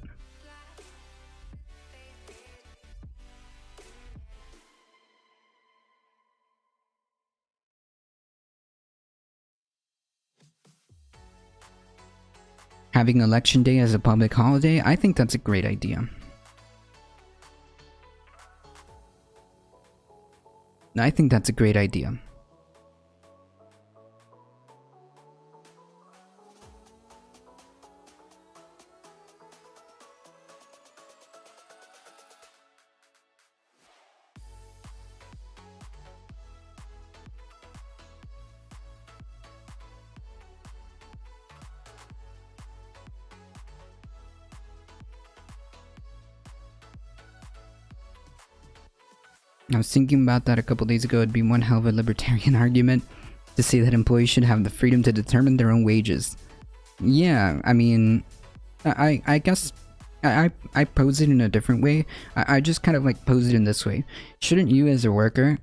Having election day as a public holiday, I think that's a great idea. I think that's a great idea. I was thinking about that a couple days ago. It'd be one hell of a libertarian argument to say that employees should have the freedom to determine their own wages. Yeah, I mean, I guess I pose it in a different way. I just kind of like pose it in this way. Shouldn't you as a worker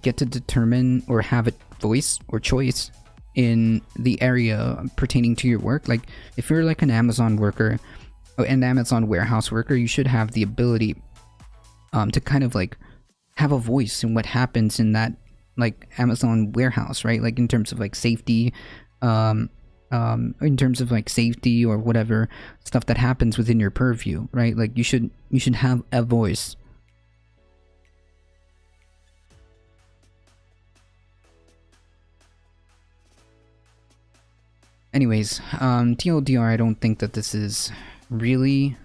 get to determine or have a voice or choice in the area pertaining to your work? Like if you're like an Amazon worker, an Amazon warehouse worker, you should have the ability to kind of like have a voice in what happens in that like Amazon warehouse, right? Like in terms of like safety, in terms of like safety or whatever stuff that happens within your purview, right? Like you should have a voice. Anyways, TLDR, I don't think that this is really,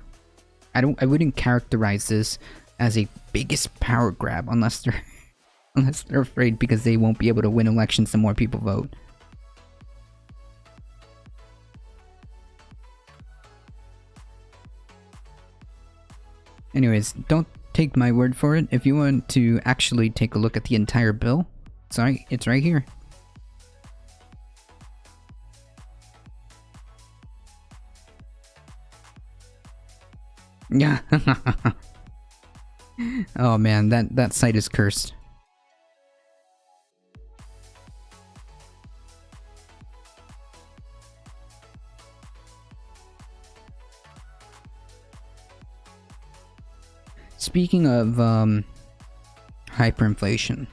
I wouldn't characterize this as a biggest power grab unless they're afraid because they won't be able to win elections the more people vote. Anyways, don't take my word for it. If you want to actually take a look at the entire bill, sorry, it's right here. Yeah. Oh man, that site is cursed. Speaking of hyperinflation,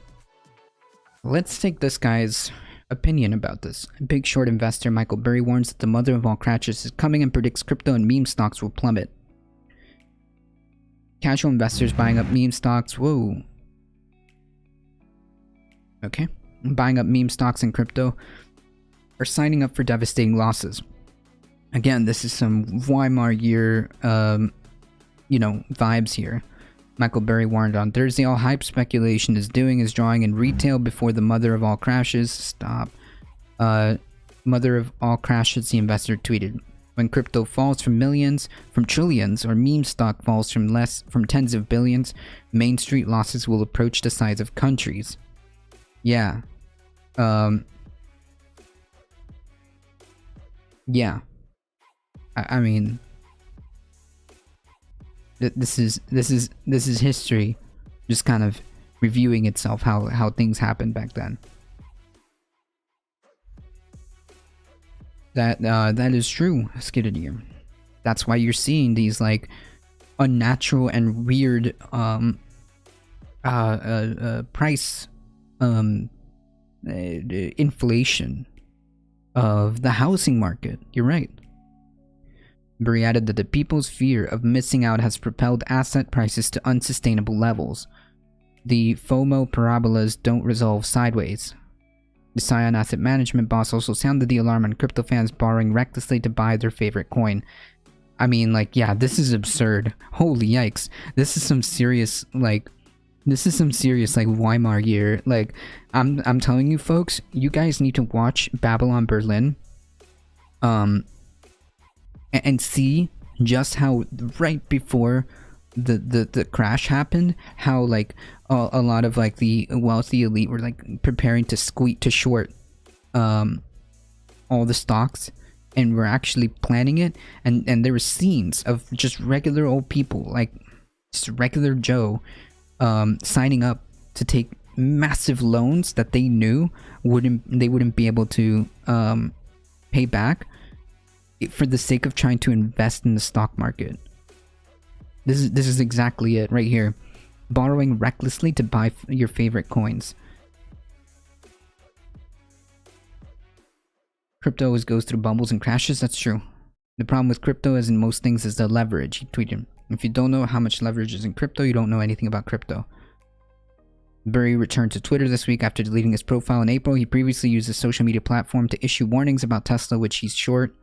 let's take this guy's opinion about this. Big short investor Michael Burry warns that the mother of all crashes is coming and predicts crypto and meme stocks will plummet. Casual investors buying up meme stocks. Whoa. Okay. Buying up meme stocks and crypto are signing up for devastating losses. Again, this is some Weimar year, vibes here. Michael Burry warned on Thursday, all hype speculation is doing is drawing in retail before the mother of all crashes. Stop. Mother of all crashes, the investor tweeted. When crypto falls from millions, from trillions, or meme stock falls from tens of billions, Main Street losses will approach the size of countries. Yeah. Yeah. I mean, this is history, just kind of reviewing itself how things happened back then. That is true, Skidadier. That's why you're seeing these like unnatural and weird price inflation of the housing market. You're right. Burry added that the people's fear of missing out has propelled asset prices to unsustainable levels. The FOMO parabolas don't resolve sideways. The Scion Asset Management boss also sounded the alarm on crypto fans borrowing recklessly to buy their favorite coin. I mean, like, yeah, this is absurd. Holy yikes. This is some serious, like, This is some serious like Weimar year. Like I'm telling you folks, you guys need to watch Babylon Berlin. And see just how right before the crash happened, how like a lot of like the wealthy elite were like preparing to short all the stocks, and were actually planning it, and there were scenes of just regular old people, like just regular Joe, signing up to take massive loans that they knew they wouldn't be able to pay back, for the sake of trying to invest in the stock market. This is exactly it right here. Borrowing recklessly to buy your favorite coins. Crypto always goes through bubbles and crashes. That's true. The problem with crypto, as in most things, is the leverage. He tweeted, if you don't know how much leverage is in crypto, you don't know anything about crypto. Burry returned to Twitter this week after deleting his profile in April. He previously used a social media platform to issue warnings about Tesla, which he's short,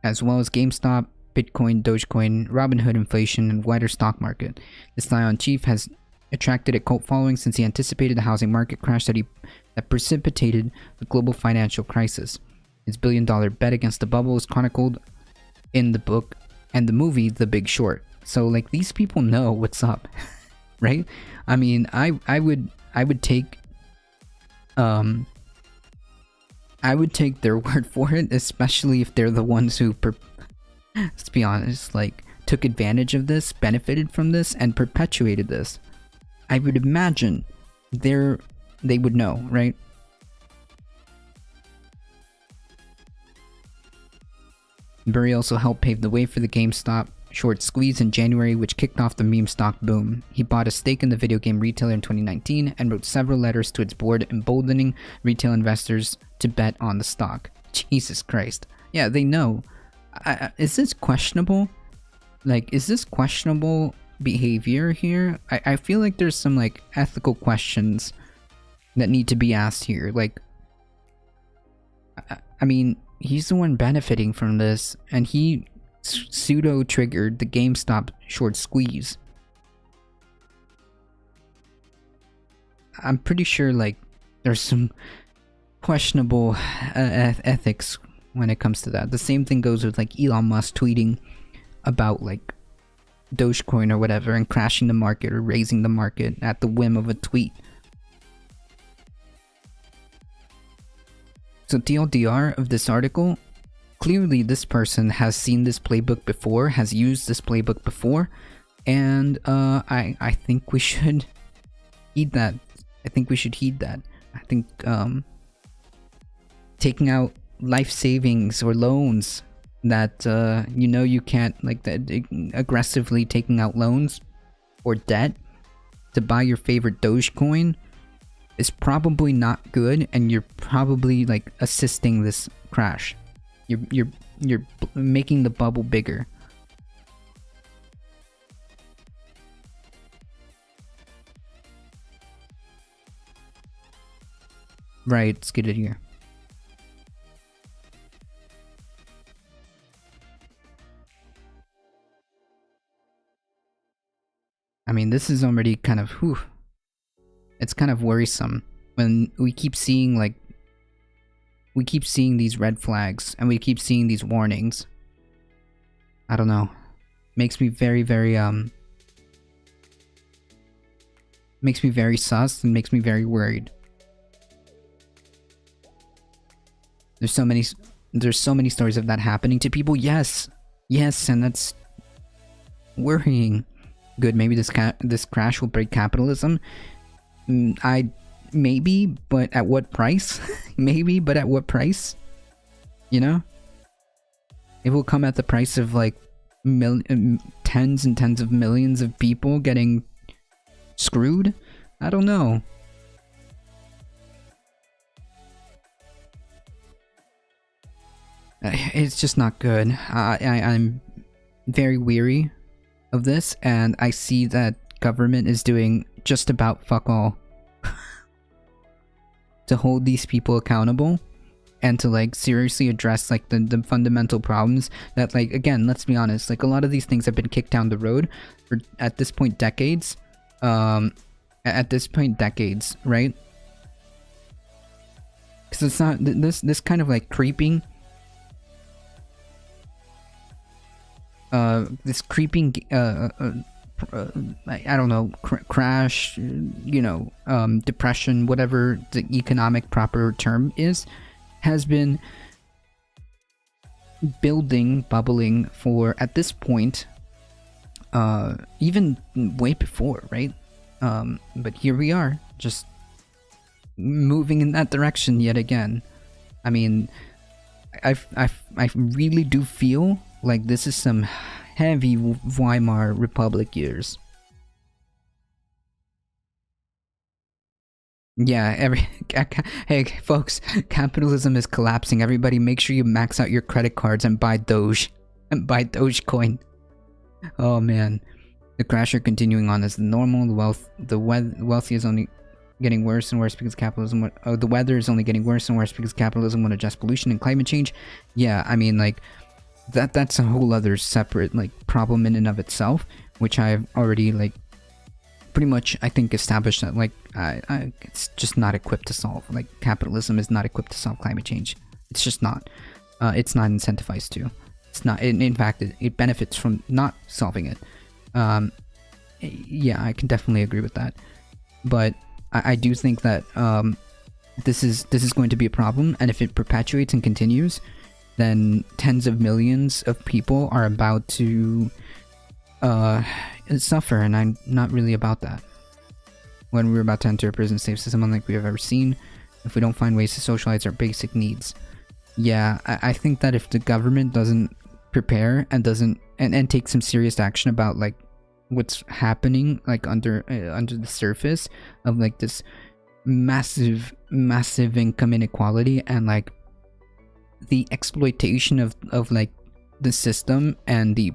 as well as GameStop, Bitcoin, Dogecoin, Robinhood, inflation, and wider stock market. This Lion chief has attracted a cult following since he anticipated the housing market crash that precipitated the global financial crisis. His billion-dollar bet against the bubble is chronicled in the book and the movie The Big Short. So like, these people know what's up, right? I mean, I would take their word for it, especially if they're the ones who, let's be honest, like took advantage of this, benefited from this, and perpetuated this. I would imagine they would know, right? Burry also helped pave the way for the GameStop short squeeze in January, which kicked off the meme stock boom. He bought a stake in the video game retailer in 2019 and wrote several letters to its board emboldening retail investors to bet on the stock. Jesus Christ. Yeah, they know. Is this questionable? Like, is this questionable behavior here? I feel like there's some like ethical questions that need to be asked here. Like, I mean, he's the one benefiting from this, and he pseudo triggered the GameStop short squeeze. I'm pretty sure like there's some questionable ethics when it comes to that. The same thing goes with like Elon Musk tweeting about like Dogecoin or whatever and crashing the market or raising the market at the whim of a tweet. So TLDR of this article, clearly this person has seen this playbook before, has used this playbook before, and I think we should heed that. I think we should heed that. I think taking out life savings or loans that you know you can't, like that, aggressively taking out loans or debt to buy your favorite Dogecoin is probably not good, and you're probably like assisting this crash. You're making the bubble bigger. Right, let's get it here. I mean, this is already kind of, whew. It's kind of worrisome when we keep seeing like, we keep seeing these red flags and we keep seeing these warnings. I don't know. Makes me very, very, makes me very sus and makes me very worried. There's so many stories of that happening to people. Yes, and that's worrying. Good, maybe this crash will break capitalism. Maybe, but at what price? Maybe, but at what price? You know? It will come at the price of like tens and tens of millions of people getting screwed? I don't know. It's just not good. I'm very weary of this, and I see that government is doing just about fuck all to hold these people accountable and to like seriously address like the fundamental problems that, like, again, let's be honest, like a lot of these things have been kicked down the road for, at this point, decades, at this point, decades, right? Because it's not this kind of like creeping, this creeping, I don't know, crash, you know, depression, whatever the economic proper term is, has been bubbling for, at this point, even way before, right? But here we are, just moving in that direction yet again. I mean, I really do feel like this is some heavy Weimar Republic years. Yeah, hey folks, capitalism is collapsing. Everybody make sure you max out your credit cards and buy Doge. And buy Dogecoin. Oh man. The crash are continuing on as normal. The wealthy is only getting worse and worse because capitalism. The weather is only getting worse and worse because capitalism won't adjust pollution and climate change. Yeah, I mean, like, that's a whole other separate, like, problem in and of itself, which I've already, like, pretty much, I think, established that, like, it's just not equipped to solve. Like, capitalism is not equipped to solve climate change. It's just not. It's not incentivized to. It's not. In fact, it benefits from not solving it. Yeah, I can definitely agree with that. But I do think that this is going to be a problem, and if it perpetuates and continues, then tens of millions of people are about to suffer, and I'm not really about that. When we're about to enter a prison safe system unlike we have ever seen, if we don't find ways to socialize our basic needs. Yeah, I think that if the government doesn't prepare and doesn't and take some serious action about, like, what's happening, like, under the surface of, like, this massive income inequality and, like, the exploitation of like the system and the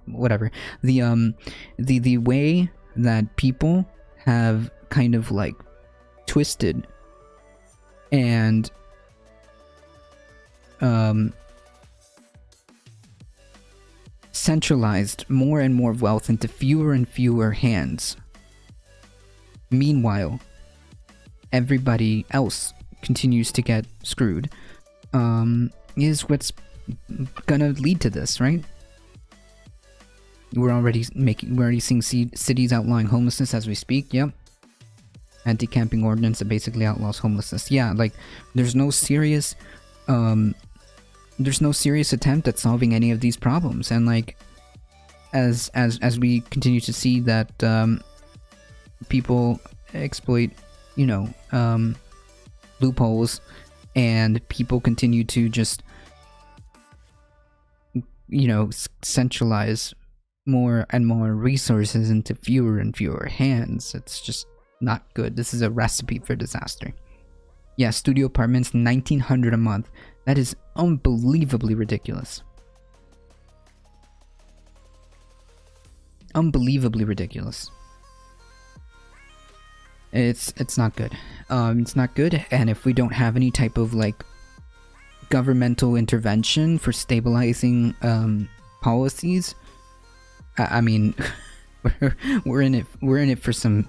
whatever, the way that people have kind of, like, twisted and centralized more and more wealth into fewer and fewer hands. Meanwhile, everybody else continues to get screwed, is what's gonna lead to this, right? We're already seeing cities outlawing homelessness as we speak. Yep. Anti-camping ordinance that basically outlaws homelessness. Yeah, like, there's no serious attempt at solving any of these problems, and, like, as we continue to see that people exploit, you know, loopholes, and people continue to just, you know, centralize more and more resources into fewer and fewer hands. It's just not good. This is a recipe for disaster. Yeah, studio apartments, $1,900 a month. That is unbelievably ridiculous. Unbelievably ridiculous. It's not good. It's not good, and if we don't have any type of, like, governmental intervention for stabilizing policies, I mean, we're in it for some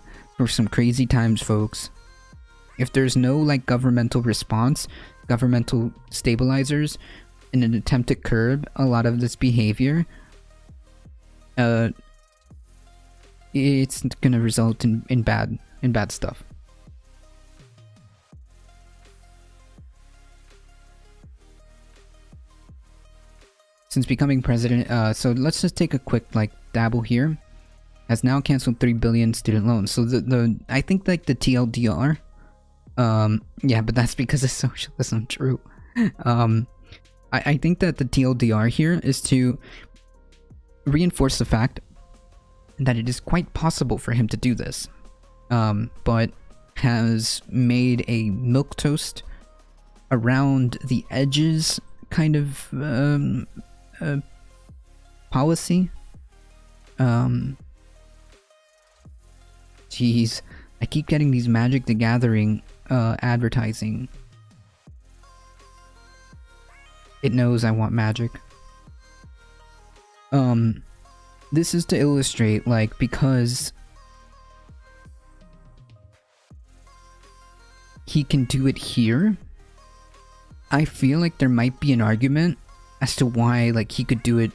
crazy times, folks. If there's no, like, governmental response, governmental stabilizers in an attempt to curb a lot of this behavior, it's gonna result in bad stuff. Since becoming president, so let's just take a quick, like, dabble here. Has now canceled 3 billion student loans. So I think, like, the TLDR, yeah, but that's because of socialism. True. I think that the TLDR here is to reinforce the fact that it is quite possible for him to do this, but has made a milquetoast around the edges kind of policy. Jeez, I keep getting these Magic the Gathering advertising. It knows I want magic. this is to illustrate, like, because he can do it here, I feel like there might be an argument as to why, like, he could do it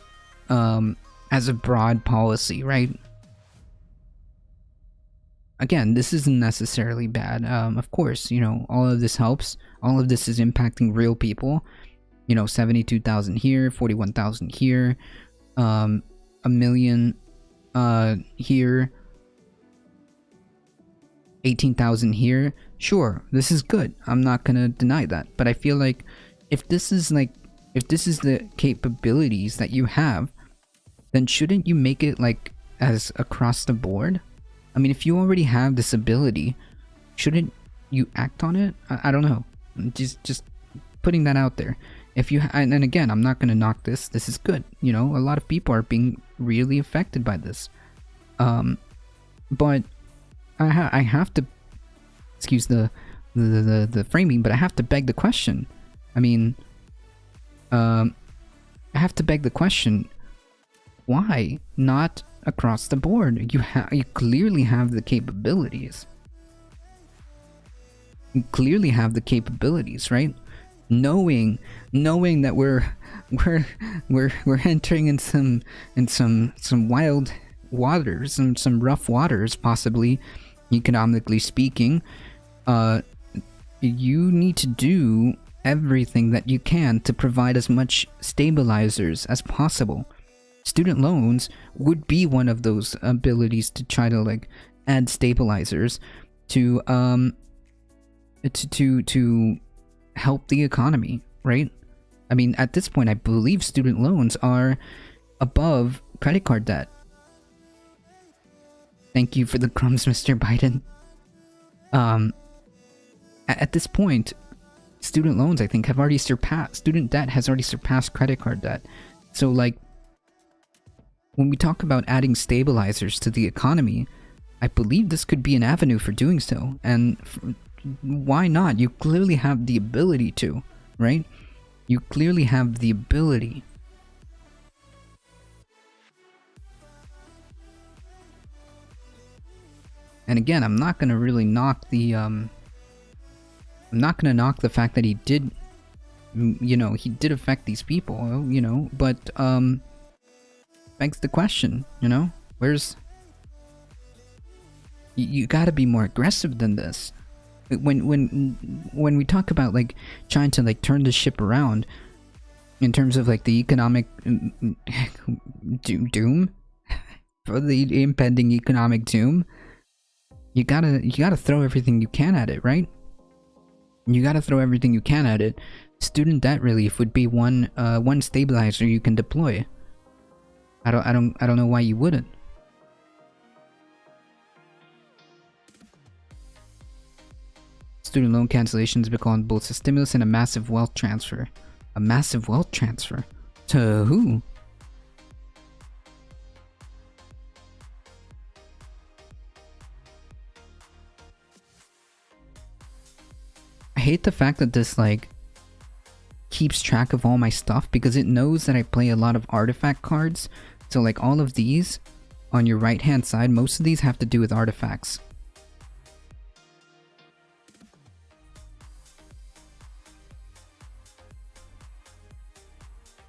as a broad policy, right? Again, this isn't necessarily bad. Of course, you know, all of this helps. All of this is impacting real people. You know, 72,000 here, 41,000 here, a million here, 18,000 here. Sure, this is good. I'm not gonna deny that. But I feel like if this is the capabilities that you have, then shouldn't you make it like as across the board? I mean, if you already have this ability, shouldn't you act on it? I don't know. Just putting that out there. If you and again, I'm not gonna knock this. This is good. You know, a lot of people are being really affected by this. But I have to, excuse the framing, but I have to beg the question. I mean, I have to beg the question. Why not across the board? You clearly have the capabilities. You clearly have the capabilities, right? Knowing that we're entering in some wild waters and some rough waters, possibly economically speaking, you need to do everything that you can to provide as much stabilizers as possible. Student loans would be one of those abilities to try to like add stabilizers to help the economy, right? I mean, at this point, I believe student loans are above credit card debt. Thank you for the crumbs, Mr. Biden. At this point, student loans, I think, have already surpassed, student debt has already surpassed credit card debt. So, like, when we talk about adding stabilizers to the economy, I believe this could be an avenue for doing so. And why not? You clearly have the ability to, right? You clearly have the ability. And again, I'm not going to really knock the I'm not going to knock the fact that he did, you know, he did affect these people, you know, but begs the question, you know, where's, you got to be more aggressive than this. When we talk about like trying to like turn the ship around in terms of like the economic doom for the impending economic doom, you gotta throw everything you can at it, right? You gotta throw everything you can at it. Student debt relief would be one stabilizer you can deploy. I don't know why you wouldn't. Student loan cancellations become both a stimulus and a massive wealth transfer. A massive wealth transfer? To who? I hate the fact that this like keeps track of all my stuff because it knows that I play a lot of artifact cards. So like all of these on your right hand side, most of these have to do with artifacts.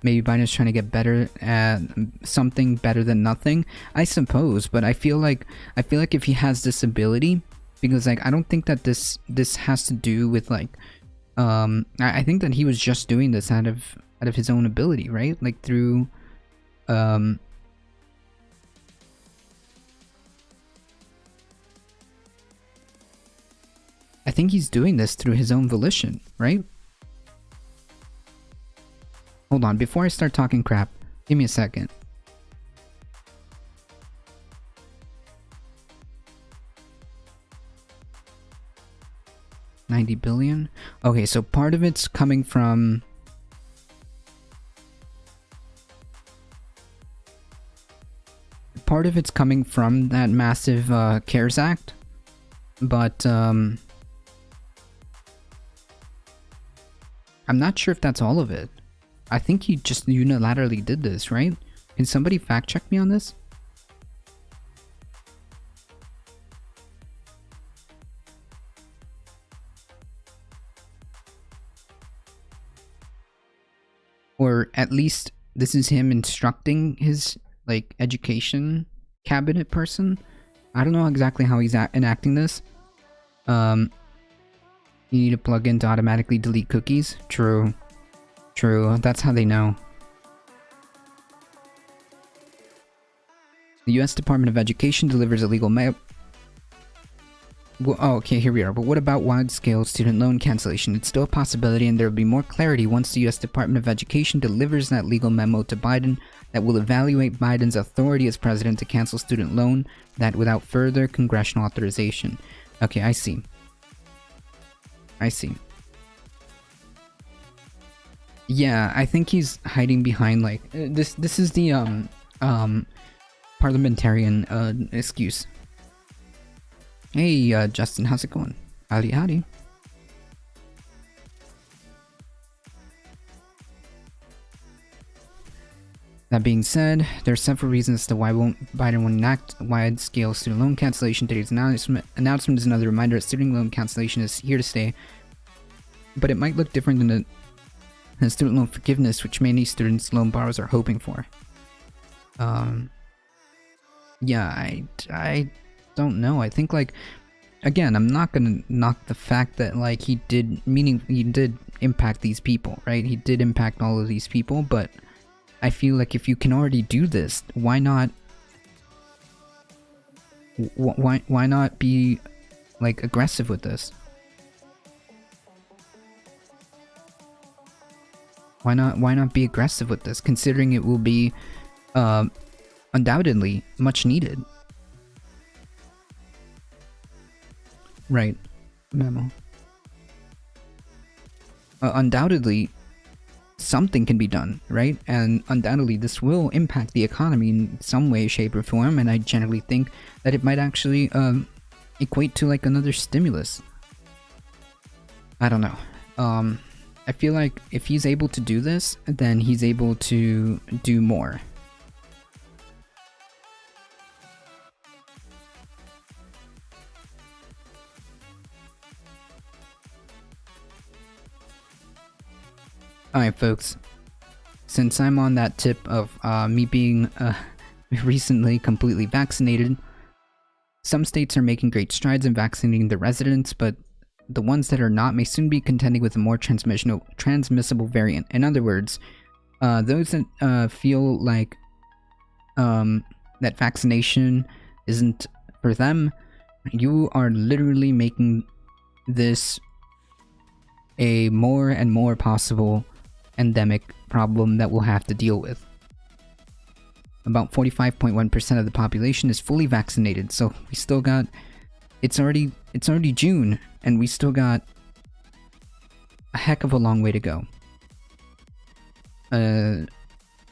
Maybe Biden's trying to get better at something better than nothing, I suppose. But I feel like if he has this ability, because like I don't think that this has to do with like I think that he was just doing this out of his own ability, right? Like through I think he's doing this through his own volition, right? Hold on, before I start talking crap, give me a second. $90 billion? Okay, so part of it's coming from... Part of it's coming from that massive CARES Act, but I'm not sure if that's all of it. I think he just unilaterally did this, right? Can somebody fact check me on this? or at least this is him instructing his like education cabinet person. I don't know exactly how he's enacting this. You need a plugin to automatically delete cookies. True. That's how they know. The U.S. Department of Education delivers a legal map. Well, oh, okay, here we are. But what about wide-scale student loan cancellation? It's still a possibility, and there will be more clarity once the U.S. Department of Education delivers that legal memo to Biden that will evaluate Biden's authority as president to cancel student loan, that without further congressional authorization. Okay, I see. Yeah, I think he's hiding behind, like, this is the, parliamentarian, excuse. Hey, Justin, how's it going? Howdy. That being said, there are several reasons as to why Biden won't enact wide-scale student loan cancellation. Today's announcement is another reminder that student loan cancellation is here to stay, but it might look different than the student loan forgiveness, which many students' loan borrowers are hoping for. Yeah, I don't know. I think, like, again, I'm not gonna knock the fact that, like, he did impact these people, right? He did impact all of these people, but I feel like if you can already do this, why not be, like, aggressive with this? Why not be aggressive with this, considering it will be undoubtedly much needed. Right. Memo. Undoubtedly something can be done, right? And undoubtedly this will impact the economy in some way, shape, or form, and I generally think that it might actually equate to, like, another stimulus. I don't know. I feel like if he's able to do this, then he's able to do more. Alright, folks. Since I'm on that tip of me being recently completely vaccinated, some states are making great strides in vaccinating their residents, but the ones that are not may soon be contending with a more transmissible variant. In other words, those that feel like that vaccination isn't for them, you are literally making this a more and more possible endemic problem that we'll have to deal with. About 45.1% of the population is fully vaccinated, so we still got, it's already June, and we still got a heck of a long way to go.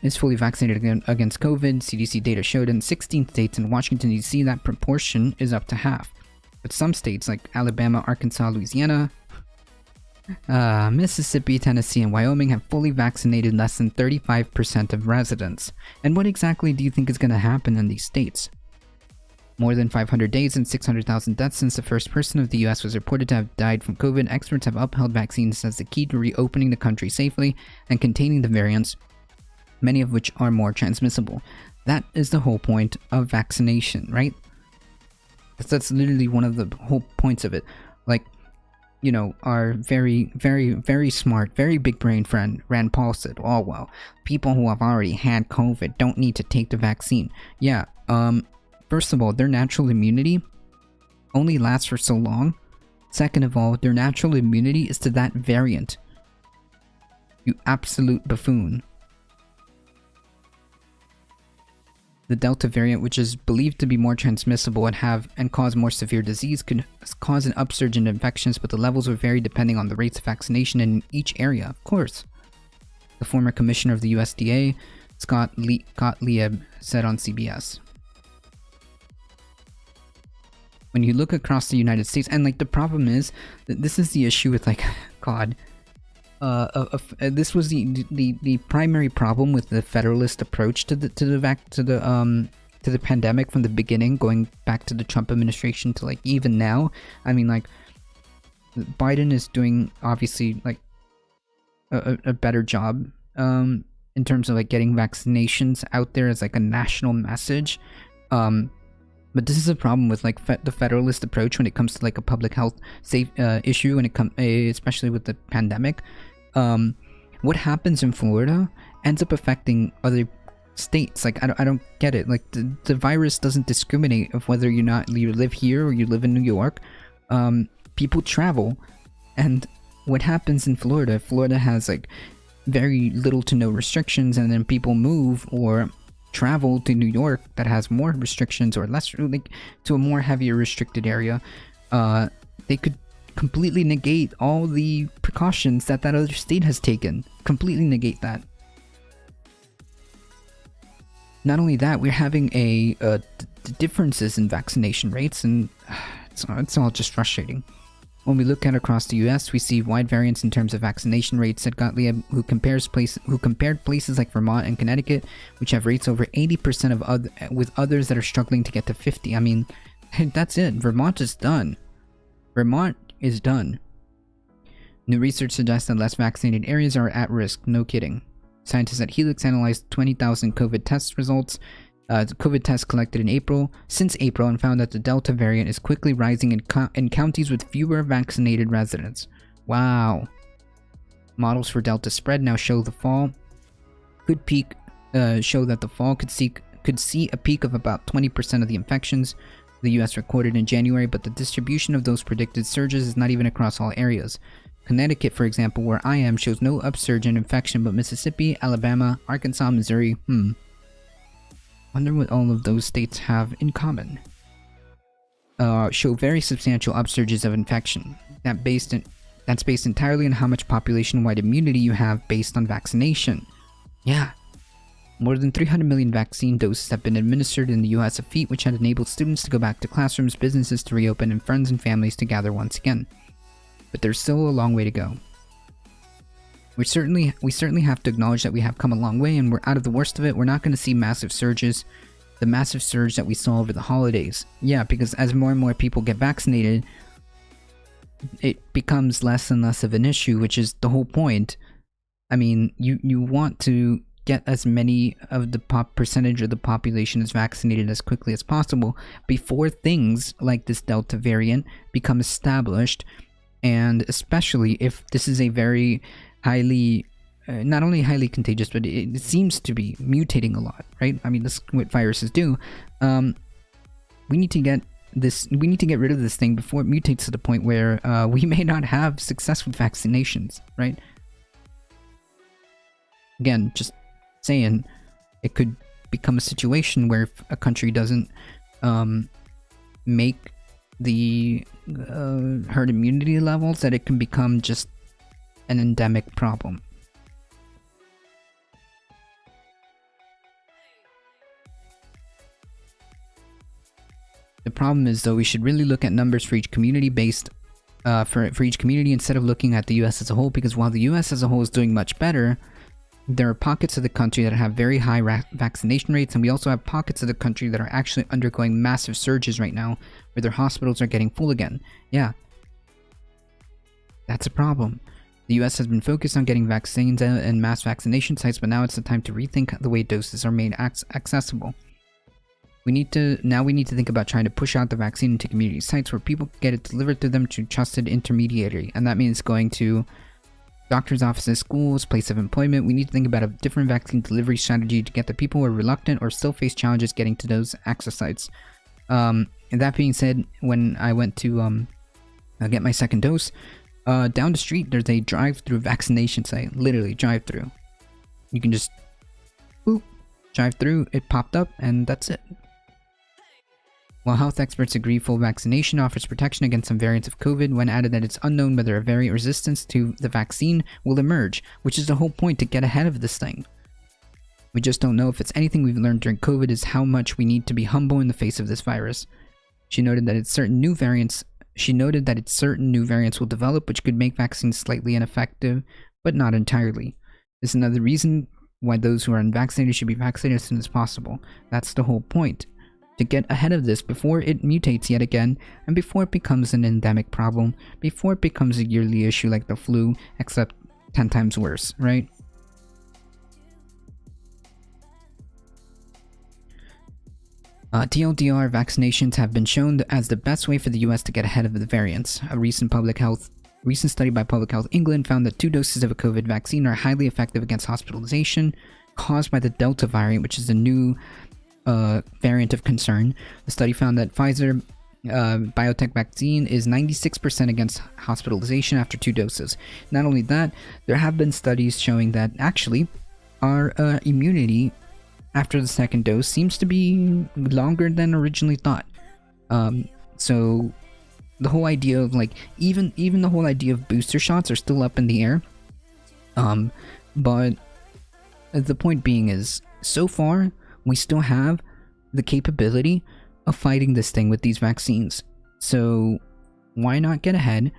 Is fully vaccinated against COVID. CDC data showed in 16 states and Washington DC that proportion is up to half. But some states like Alabama, Arkansas, Louisiana, Mississippi, Tennessee, and Wyoming have fully vaccinated less than 35% of residents. And what exactly do you think is going to happen in these states? More than 500 days and 600,000 deaths since the first person of the US was reported to have died from COVID, experts have upheld vaccines as the key to reopening the country safely and containing the variants, many of which are more transmissible. That is the whole point of vaccination, right? That's literally one of the whole points of it. Like, you know, our very, very, very smart, very big brain friend Rand Paul said, oh, well, people who have already had COVID don't need to take the vaccine. Yeah, first of all, their natural immunity only lasts for so long. Second of all, their natural immunity is to that variant. You absolute buffoon. The Delta variant, which is believed to be more transmissible and cause more severe disease, could cause an upsurge in infections, but the levels will vary depending on the rates of vaccination in each area, of course. The former commissioner of the USDA, Scott Lieb, said on CBS. When you look across the United States, and, like, the problem is that this is the issue with, like, God, this was the primary problem with the federalist approach to the pandemic from the beginning, going back to the Trump administration to, like, even now. I mean, like, Biden is doing obviously, like, a better job in terms of like getting vaccinations out there as like a national message. But this is a problem with like the federalist approach when it comes to like a public health safe issue, when it comes especially with the pandemic. What happens in Florida ends up affecting other states. Like I don't get it. Like the virus doesn't discriminate of whether you live here or you live in New York. People travel, and what happens in Florida has like very little to no restrictions, and then people move or travel to New York that has more restrictions or less, like to a more heavier restricted area. They could completely negate all the precautions that other state has taken. Completely negate that. Not only that, we're having differences in vaccination rates, and it's all just frustrating. When we look at across the U.S., we see wide variance in terms of vaccination rates. Said Gottlieb, who compared places like Vermont and Connecticut, which have rates over 80% with others that are struggling to get to 50. I mean, that's it. Vermont is done. Vermont is done. New research suggests that less vaccinated areas are at risk. No kidding. Scientists at Helix analyzed 20,000 COVID test results. COVID tests collected in April, and found that the Delta variant is quickly rising in counties with fewer vaccinated residents. Wow. Models for Delta spread now show the fall could see a peak of about 20% of the infections the US recorded in January, but the distribution of those predicted surges is not even across all areas. Connecticut, for example, where I am, shows no upsurge in infection, but Mississippi, Alabama, Arkansas, Missouri, wonder what all of those states have in common. Show very substantial upsurges of infection. That's based entirely on how much population-wide immunity you have based on vaccination. Yeah. More than 300 million vaccine doses have been administered in the US, a feat which had enabled students to go back to classrooms, businesses to reopen, and friends and families to gather once again. But there's still a long way to go. We certainly have to acknowledge that we have come a long way and we're out of the worst of it. We're not going to see massive surges. The massive surge that we saw over the holidays. Yeah, because as more and more people get vaccinated, it becomes less and less of an issue, which is the whole point. I mean, you want to get as many of the percentage of the population as vaccinated as quickly as possible before things like this Delta variant become established, and especially if this is a very highly, not only highly contagious, but it seems to be mutating a lot, right? I mean, this is what viruses do. We need to get rid of this thing before it mutates to the point where we may not have success with vaccinations, right? Again, just saying, it could become a situation where if a country doesn't make the herd immunity levels, that it can become just an endemic problem. The problem is, though, we should really look at numbers for each community for each community instead of looking at the US as a whole, because while the US as a whole is doing much better, there are pockets of the country that have very high vaccination rates, and we also have pockets of the country that are actually undergoing massive surges right now, where their hospitals are getting full again. Yeah. That's a problem. The US has been focused on getting vaccines and mass vaccination sites, but now it's the time to rethink the way doses are made accessible. We need to think about trying to push out the vaccine into community sites where people can get it delivered to them to trusted intermediary, and that means going to doctors' offices, schools, place of employment. We need to think about a different vaccine delivery strategy to get the people who are reluctant or still face challenges getting to those access sites. And that being said, when I went to get my second dose, down the street there's a drive-through vaccination site. Literally drive-through. You can just boop, drive through. It popped up, and that's it. While health experts agree full vaccination offers protection against some variants of COVID, when added that it's unknown whether a variant resistance to the vaccine will emerge, which is the whole point, to get ahead of this thing. We just don't know. If it's anything we've learned during COVID is how much we need to be humble in the face of this virus. She noted that its certain new variants will develop, which could make vaccines slightly ineffective, but not entirely. This is another reason why those who are unvaccinated should be vaccinated as soon as possible. That's the whole point. To get ahead of this before it mutates yet again, and before it becomes an endemic problem, before it becomes a yearly issue like the flu, except 10 times worse, right? TLDR, vaccinations have been shown as the best way for the US to get ahead of the variants. A recent study by Public Health England found that 2 doses of a COVID vaccine are highly effective against hospitalization caused by the Delta variant, which is a new variant of concern. The study found that Pfizer biotech vaccine is 96% against hospitalization after 2 doses. Not only that, there have been studies showing that actually our immunity after the second dose seems to be longer than originally thought. So the whole idea of like even the whole idea of booster shots are still up in the air. But the point being is, so far we still have the capability of fighting this thing with these vaccines. So why not get ahead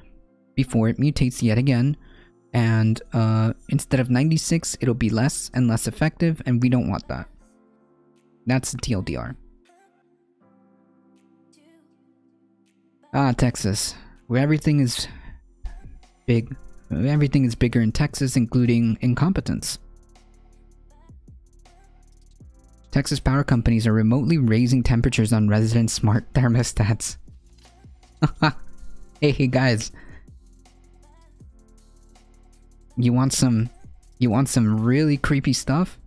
before it mutates yet again? And instead of 96, it'll be less and less effective, and we don't want that. That's the TLDR. Texas, where everything is big. Everything is bigger in Texas, including incompetence. Texas power companies are remotely raising temperatures on resident smart thermostats. Hey guys. You want some really creepy stuff?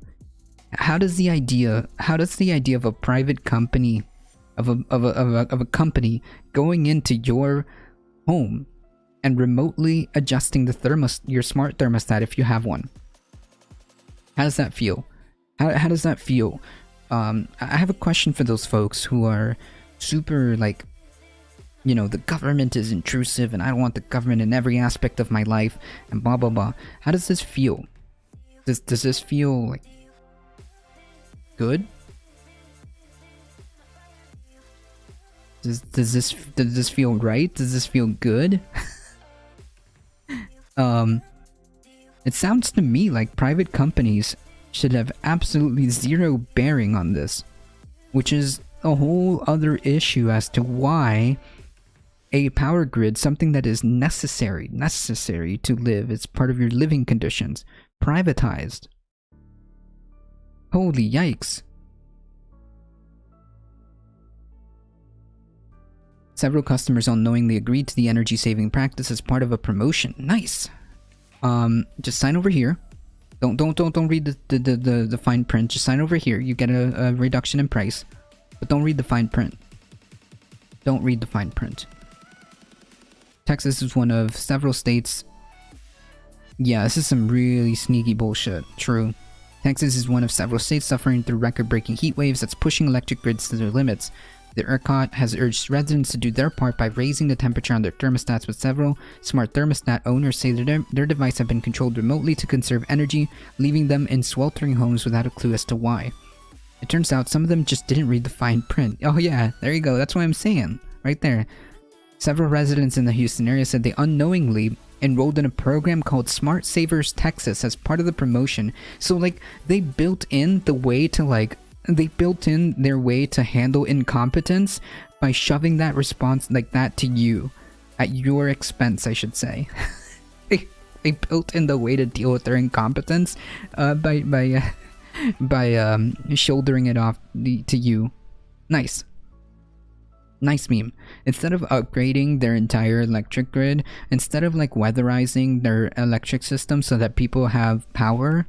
How does the idea of a private company of a company going into your home and remotely adjusting the your smart thermostat if you have one? How does that feel? How does that feel? I have a question for those folks who are super like, you know, the government is intrusive and I don't want the government in every aspect of my life and blah blah blah. How does this feel? Does this feel like good? Does this feel right? Does this feel good? It sounds to me like private companies should have absolutely zero bearing on this, which is a whole other issue as to why a power grid, something that is necessary to live, it's part of your living conditions, privatized. Holy yikes. Several customers unknowingly agreed to the energy saving practice as part of a promotion. Nice. Just sign over here. Don't read the fine print. Just sign over here. You get a reduction in price, but don't read the fine print. Don't read the fine print. Texas is one of several states. Yeah, this is some really sneaky bullshit. True. Texas is one of several states suffering through record-breaking heat waves that's pushing electric grids to their limits. The ERCOT has urged residents to do their part by raising the temperature on their thermostats, with several smart thermostat owners say that their devices have been controlled remotely to conserve energy, leaving them in sweltering homes without a clue as to why. It turns out some of them just didn't read the fine print. Oh yeah, there you go, that's what I'm saying. Right there. Several residents in the Houston area said they unknowingly enrolled in a program called Smart Savers Texas as part of the promotion. So like, they built in the way to like, they built in their way to handle incompetence by shoving that response like that to you, at your expense, I should say. they built in the way to deal with their incompetence by shouldering it off to you. Nice meme. Instead of upgrading their entire electric grid, instead of like weatherizing their electric system so that people have power,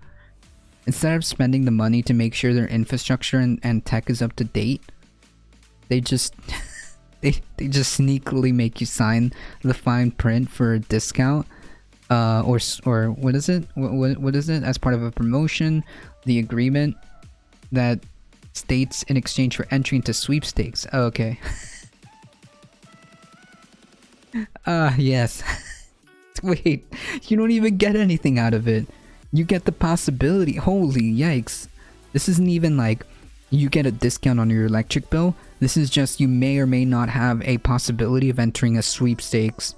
instead of spending the money to make sure their infrastructure and tech is up to date, they just they just sneakily make you sign the fine print for a discount, or what is it? What is it? As part of a promotion, the agreement that states in exchange for entry into sweepstakes. Oh, okay. Yes. Wait, you don't even get anything out of it. You get the possibility. Holy yikes. This isn't even like you get a discount on your electric bill. This is just you may or may not have a possibility of entering a sweepstakes.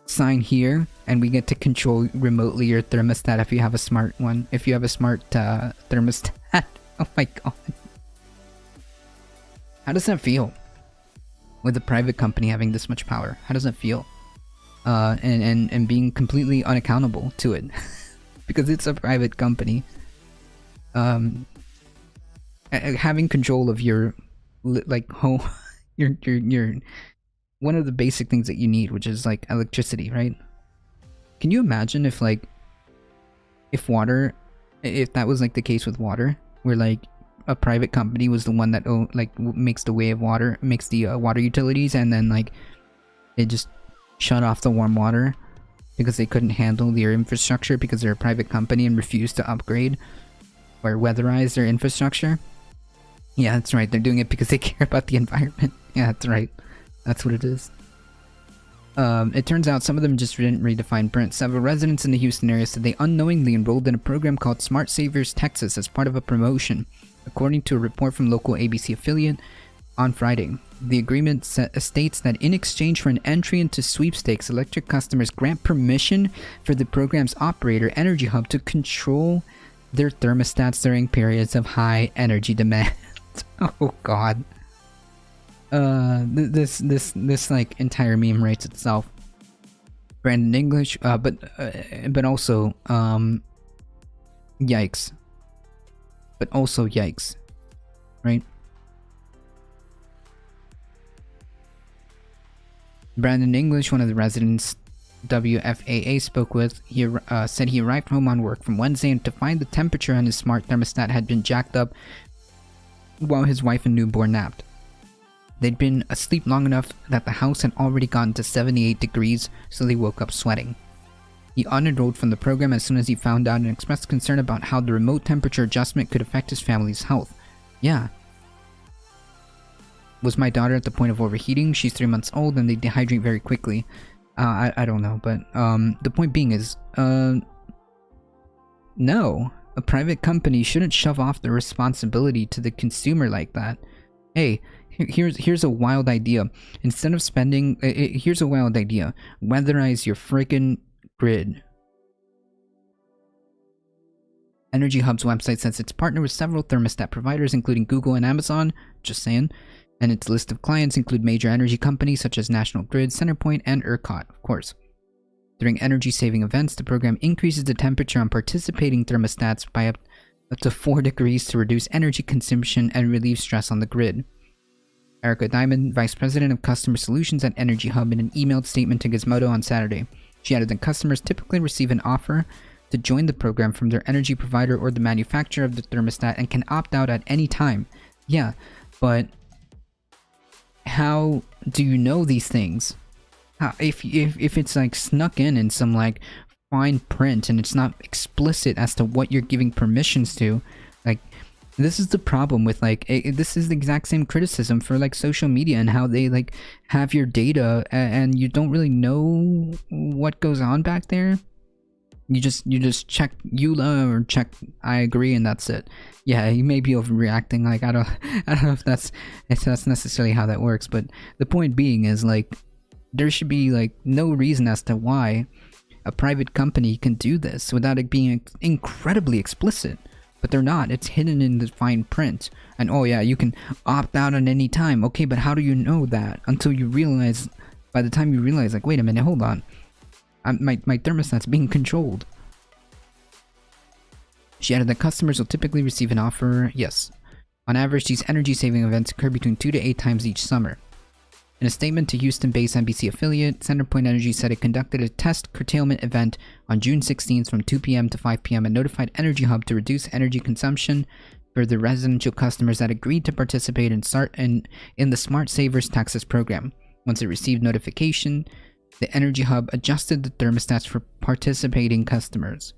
Sign here and we get to control remotely your thermostat if you have a smart one. If you have a smart thermostat. Oh my god. How does that feel? With a private company having this much power? How does it feel? And being completely unaccountable to it. Because it's a private company. Having control of your like home your one of the basic things that you need, which is like electricity, right? Can you imagine if like if that was like the case with water, where like a private company was the one that makes the way of water, makes the water utilities, and then like they just shut off the warm water because they couldn't handle their infrastructure because they're a private company and refused to upgrade or weatherize their infrastructure? Yeah, that's right. They're doing it because they care about the environment. Yeah, that's right. That's what it is. It turns out some of them just didn't read the fine print. Several residents in the Houston area said they unknowingly enrolled in a program called Smart Savers Texas as part of a promotion, according to a report from local ABC affiliate on Friday. The agreement states that in exchange for an entry into sweepstakes, electric customers grant permission for the program's operator, Energy Hub, to control their thermostats during periods of high energy demand. Oh god. This like entire meme writes itself. Brandon English, but also yikes. But also yikes, right? Brandon English, one of the residents WFAA spoke with, he said he arrived home on work from Wednesday and to find the temperature on his smart thermostat had been jacked up while his wife and newborn napped. They'd been asleep long enough that the house had already gotten to 78 degrees, so they woke up sweating. He unenrolled from the program as soon as he found out and expressed concern about how the remote temperature adjustment could affect his family's health. Yeah. Was my daughter at the point of overheating? She's 3 months old and they dehydrate very quickly. I don't know, but the point being is, no. A private company shouldn't shove off the responsibility to the consumer like that. Hey, here's a wild idea. Instead of spending, here's a wild idea. Weatherize your friggin' grid. Energy Hub's website says it's partnered with several thermostat providers, including Google and Amazon. Just saying. And its list of clients include major energy companies such as National Grid, CenterPoint, and ERCOT, of course. During energy-saving events, the program increases the temperature on participating thermostats by up to 4 degrees to reduce energy consumption and relieve stress on the grid. Erica Diamond, Vice President of Customer Solutions at Energy Hub, in an emailed statement to Gizmodo on Saturday. She added that customers typically receive an offer to join the program from their energy provider or the manufacturer of the thermostat and can opt out at any time. Yeah, but how do you know these things? If it's like snuck in some like fine print and it's not explicit as to what you're giving permissions to, like this is the problem with like this is the exact same criticism for like social media and how they like have your data and you don't really know what goes on back there. You just check EULA or check I agree and that's it. Yeah, you may be overreacting. Like I don't know if that's necessarily how that works, but the point being is like there should be like no reason as to why a private company can do this without it being incredibly explicit. But they're not. It's hidden in the fine print. And oh yeah, you can opt out at any time. Okay, but how do you know that until you realize? By the time you realize, like, wait a minute, hold on, my thermostat's being controlled. She added that customers will typically receive an offer. Yes, on average, these energy-saving events occur between 2 to 8 times each summer. In a statement to Houston-based NBC affiliate, CenterPoint Energy said it conducted a test curtailment event on June 16th from 2 p.m. to 5 p.m. and notified Energy Hub to reduce energy consumption for the residential customers that agreed to participate in the Smart Savers Texas program. Once it received notification, the Energy Hub adjusted the thermostats for participating customers.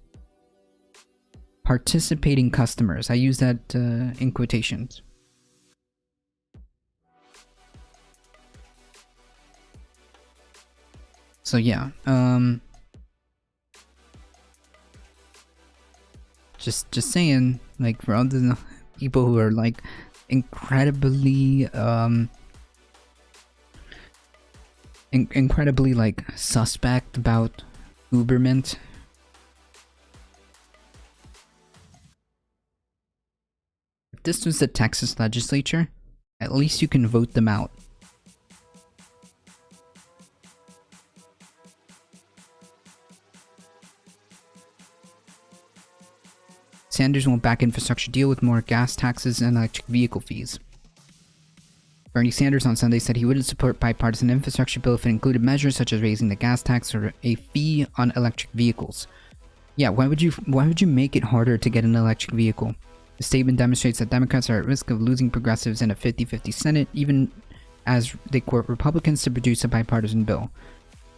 Participating customers. I use that in quotations. So yeah, just saying, like for all the people who are like incredibly incredibly like suspect about Uberment. If this was the Texas legislature, at least you can vote them out. Sanders won't back infrastructure deal with more gas taxes and electric vehicle fees. Bernie Sanders on Sunday said he wouldn't support bipartisan infrastructure bill if it included measures such as raising the gas tax or a fee on electric vehicles. Yeah, why would you make it harder to get an electric vehicle? The statement demonstrates that Democrats are at risk of losing progressives in a 50-50 Senate, even as they court Republicans to produce a bipartisan bill.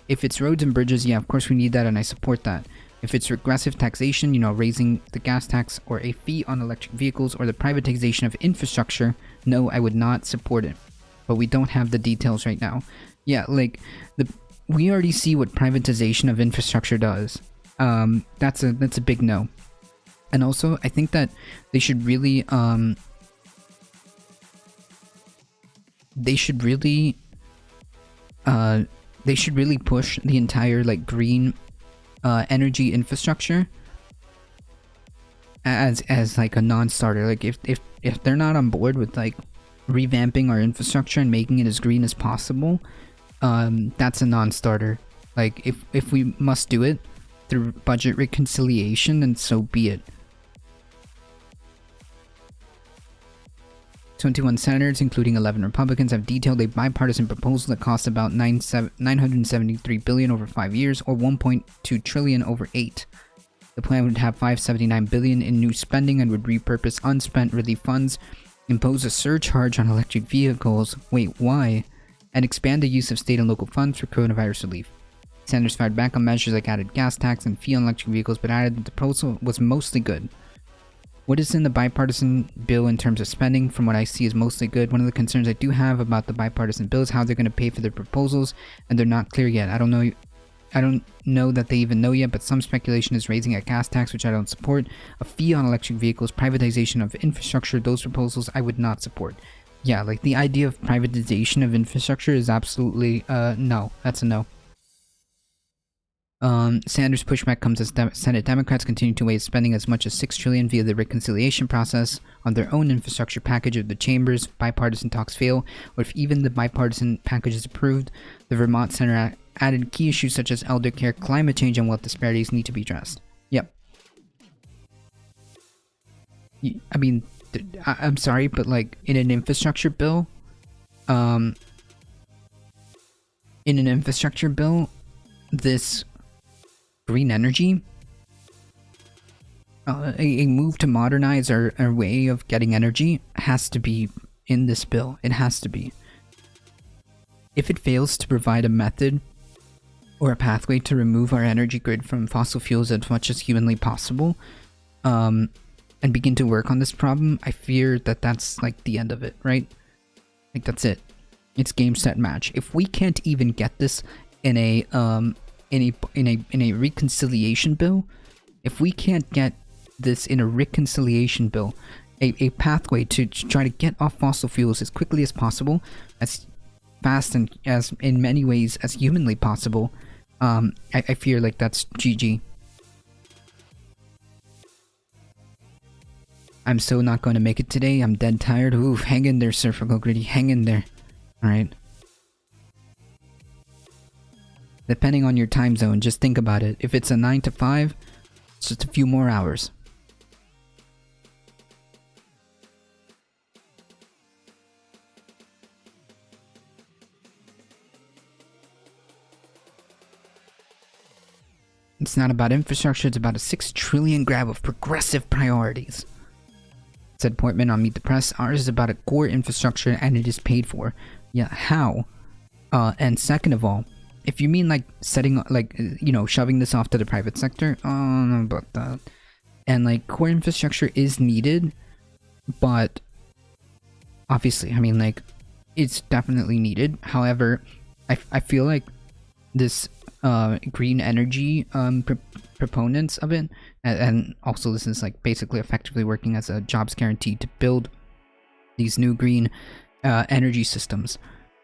If it's roads and bridges, yeah, of course we need that and I support that. If it's regressive taxation, you know, raising the gas tax or a fee on electric vehicles or the privatization of infrastructure, no, I would not support it. But we don't have the details right now. Yeah, like, we already see what privatization of infrastructure does. That's a big no. And also, I think that they should really push the entire like green energy infrastructure as like a non-starter. Like if they're not on board with like revamping our infrastructure and making it as green as possible, that's a non-starter. Like if we must do it through budget reconciliation, then so be it. 21 senators, including 11 Republicans, have detailed a bipartisan proposal that costs about $973 billion over 5 years, or $1.2 trillion over 8. The plan would have $579 billion in new spending and would repurpose unspent relief funds, impose a surcharge on electric vehicles, wait, why? And expand the use of state and local funds for coronavirus relief. Senators fired back on measures like added gas tax and fee on electric vehicles, but added that the proposal was mostly good. What is in the bipartisan bill in terms of spending, from what I see, is mostly good. One of the concerns I do have about the bipartisan bill is how they're going to pay for their proposals, and they're not clear yet. I don't know that they even know yet, but some speculation is raising a gas tax, which I don't support, a fee on electric vehicles, privatization of infrastructure. Those proposals I would not support. Yeah, like the idea of privatization of infrastructure is absolutely no. That's a no. Sanders' pushback comes as Senate Democrats continue to weigh spending as much as $6 trillion via the reconciliation process on their own infrastructure package. If the chamber's bipartisan talks fail, or if even the bipartisan package is approved, the Vermont Senator added key issues such as elder care, climate change, and wealth disparities need to be addressed. Yep. I mean, I'm sorry, but like in an infrastructure bill, this green energy, a move to modernize our way of getting energy has to be in this bill. It has to be. If it fails to provide a method or a pathway to remove our energy grid from fossil fuels as much as humanly possible, and begin to work on this problem, I fear that that's like the end of it, right? Like that's it. It's game, set, match. If we can't even get this in a reconciliation bill, if we can't get this in a reconciliation bill, a pathway to try to get off fossil fuels as quickly as possible, as fast and as in many ways as humanly possible, I fear like that's GG. I'm so not going to make it today. I'm dead tired. Oof, hang in there, Surfer Go Gritty. Hang in there. Alright. Depending on your time zone, just think about it. If it's a 9 to 5, it's just a few more hours. It's not about infrastructure, it's about a $6 trillion grab of progressive priorities. Said Portman on Meet the Press. Ours is about a core infrastructure and it is paid for. Yeah, how? And second of all, if you mean like setting, like, you know, shoving this off to the private sector, I don't know about that. And like core infrastructure is needed, but obviously, I mean, like, it's definitely needed. However, I feel like this green energy proponents of it, and also this is like basically effectively working as a jobs guarantee to build these new green energy systems.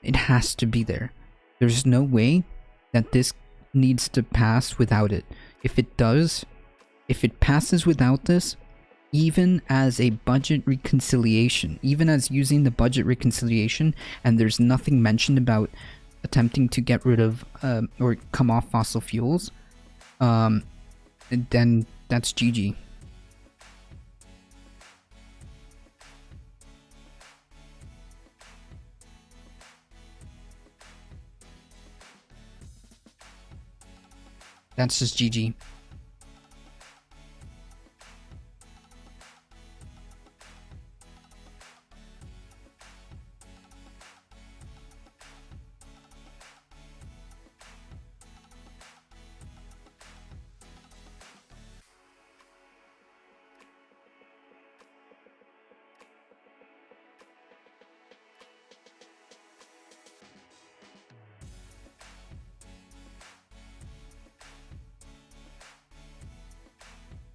It has to be there. There's no way that this needs to pass without it. If it does, if it passes without this, even as a budget reconciliation, even as using the budget reconciliation, and there's nothing mentioned about attempting to get rid of or come off fossil fuels, then that's GG. That's just GG.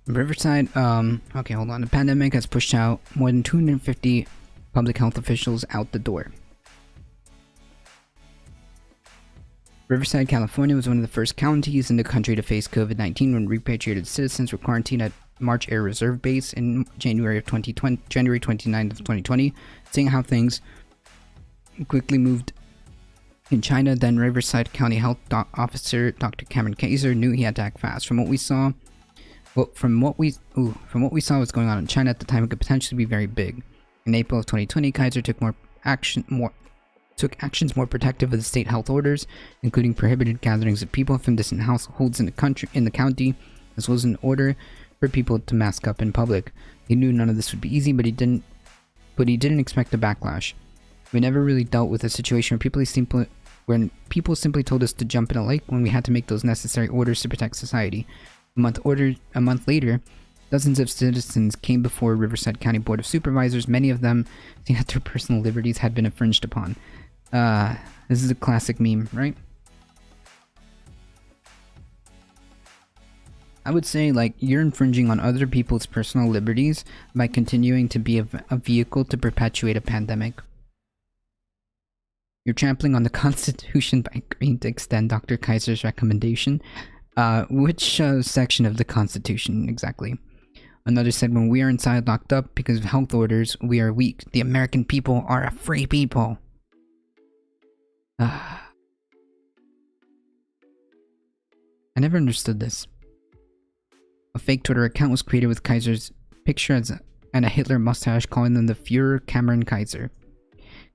Riverside, okay, hold on. The pandemic has pushed out more than 250 public health officials out the door. Riverside, California was one of the first counties in the country to face COVID-19 when repatriated citizens were quarantined at March Air Reserve Base in January 29th of 2020. Seeing how things quickly moved in China, then Riverside County Health Officer Dr. Cameron Kaiser knew he had to act fast. From what we saw what's going on in China at the time, it could potentially be very big. In April of 2020, Kaiser took actions more protective of the state health orders, including prohibited gatherings of people from distant households in the county, as well as an order for people to mask up in public. He knew none of this would be easy, but he didn't expect a backlash. We never really dealt with a situation where people simply told us to jump in a lake when we had to make those necessary orders to protect society. A month later, dozens of citizens came before Riverside County Board of Supervisors, many of them saying that their personal liberties had been infringed upon. This is a classic meme, right? I would say, like, you're infringing on other people's personal liberties by continuing to be a vehicle to perpetuate a pandemic. You're trampling on the Constitution by agreeing to extend Dr. Kaiser's recommendation. Which section of the Constitution exactly? Another said, when we are inside locked up because of health orders, we are weak. The American people are a free people. I never understood this. A fake Twitter account was created with Kaiser's picture and a Hitler mustache, calling them the Führer Cameron Kaiser.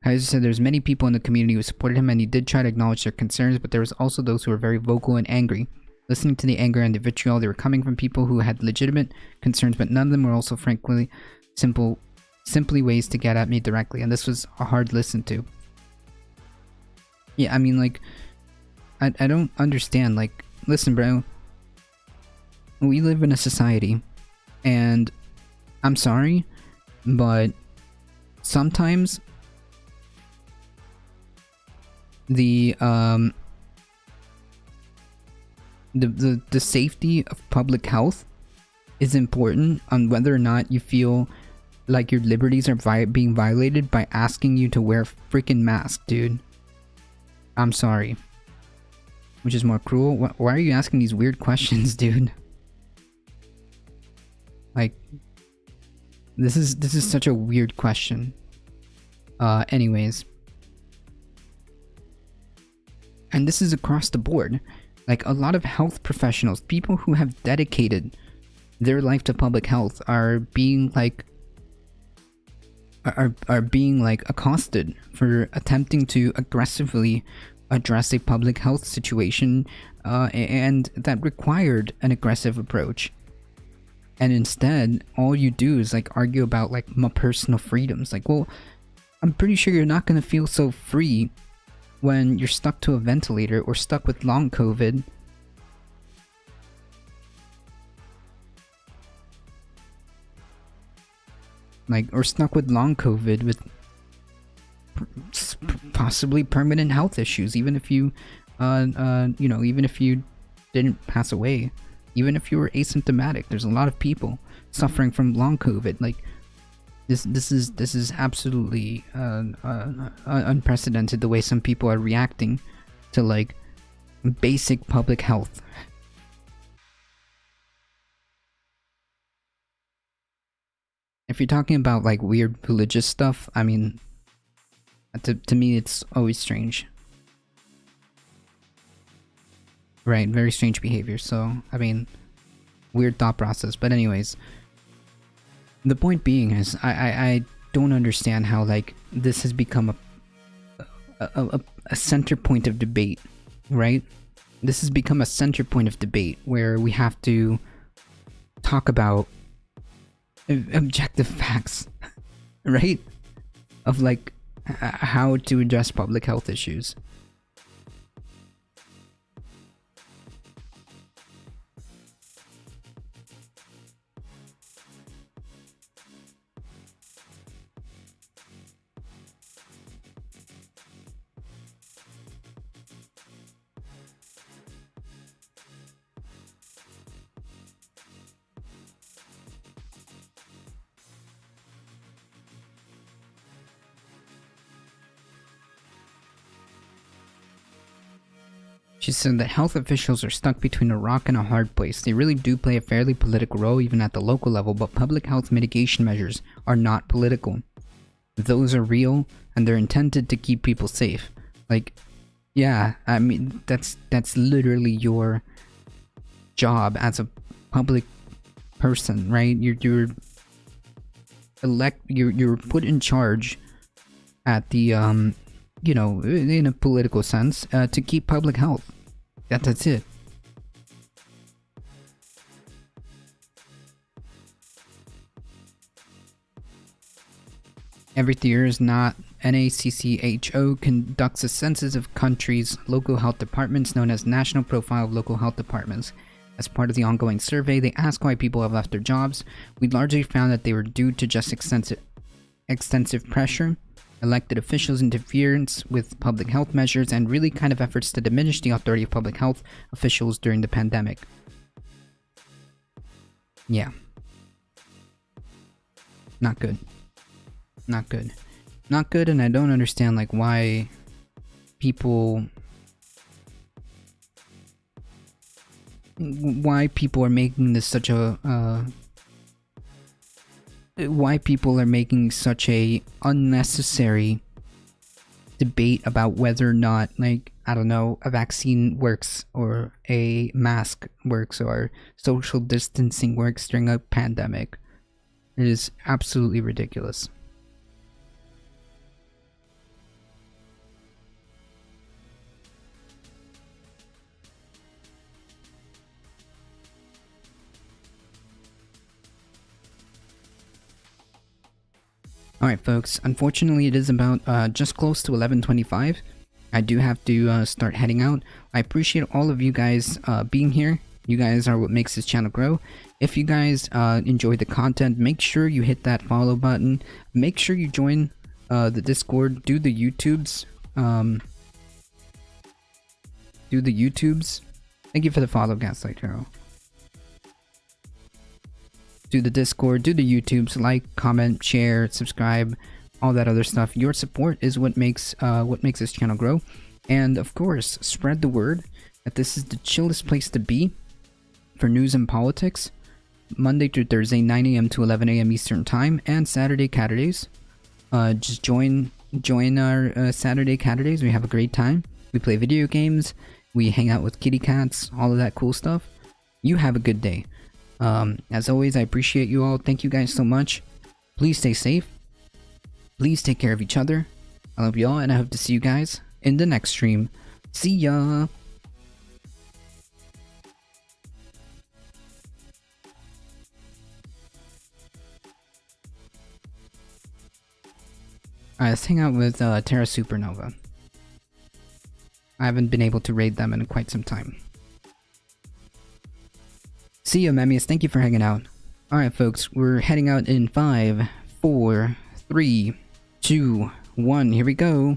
Kaiser said there's many people in the community who supported him, and he did try to acknowledge their concerns, but there was also those who were very vocal and angry. Listening to the anger and the vitriol, they were coming from people who had legitimate concerns, but none of them were also frankly simply ways to get at me directly, and this was a hard listen to. Yeah, I mean, like, I don't understand. Like, listen, bro, we live in a society, and I'm sorry, but sometimes the safety of public health is important on whether or not you feel like your liberties are being violated by asking you to wear a freaking mask, dude. I'm sorry. Which is more cruel? Why are you asking these weird questions, dude? Like, this is such a weird question. Anyways. And this is across the board. Like, a lot of health professionals, people who have dedicated their life to public health, are being like accosted for attempting to aggressively address a public health situation, and that required an aggressive approach. And instead, all you do is like argue about like my personal freedoms. Like, well, I'm pretty sure you're not gonna feel so free when you're stuck to a ventilator or stuck with long COVID. Like, or stuck with long COVID with possibly permanent health issues, even if you, even if you didn't pass away, even if you were asymptomatic. There's a lot of people suffering from long COVID. Like, this is absolutely unprecedented, the way some people are reacting to like basic public health. If you're talking about like weird religious stuff, I mean, to me it's always strange. Right, very strange behavior. So, I mean, weird thought process. But anyways, the point being is, I don't understand how like this has become a center point of debate, right? this has become a center point of debate where we have to talk about objective facts, right? Of like how to address public health issues. She said that health officials are stuck between a rock and a hard place. They really do play a fairly political role even at the local level, but public health mitigation measures are not political. Those are real and they're intended to keep people safe. Like, yeah, I mean, that's literally your job as a public person, right? You're put in charge at the you know, in a political sense, to keep public health. That's it. Every 3 years, NACCHO conducts a census of countries' local health departments known as National Profile of Local Health Departments. As part of the ongoing survey, they ask why people have left their jobs. We largely found that they were due to just extensive pressure, elected officials' interference with public health measures, and really kind of efforts to diminish the authority of public health officials during the pandemic. Yeah. Not good. Not good. Not good, and I don't understand like why people are making this such a why people are making such a unnecessary debate about whether or not, like, I don't know, a vaccine works or a mask works or social distancing works during a pandemic. It is absolutely ridiculous. Alright folks, unfortunately it is about just close to 11:25. I do have to start heading out. I appreciate all of you guys being here. You guys are what makes this channel grow. If you guys enjoy the content, make sure you hit that follow button. Make sure you join the Discord, do the YouTubes. Thank you for the follow, Gaslight Hero. Do the Discord, do the YouTubes, like, comment, share, subscribe, all that other stuff. Your support is what makes this channel grow. And of course, spread the word that this is the chillest place to be for news and politics. Monday through Thursday, 9 a.m. to 11 a.m. Eastern Time, and Saturday Catterdays. Just join our Saturday Catterdays. We have a great time. We play video games. We hang out with kitty cats. All of that cool stuff. You have a good day. As always, I appreciate you all. Thank you guys so much. Please stay safe. Please take care of each other. I love you all, and I hope to see you guys in the next stream. See ya! Alright, let's hang out with Terra Supernova. I haven't been able to raid them in quite some time. See ya, Memius. Thank you for hanging out. Alright, folks. We're heading out in 5, 4, 3, 2, 1. Here we go.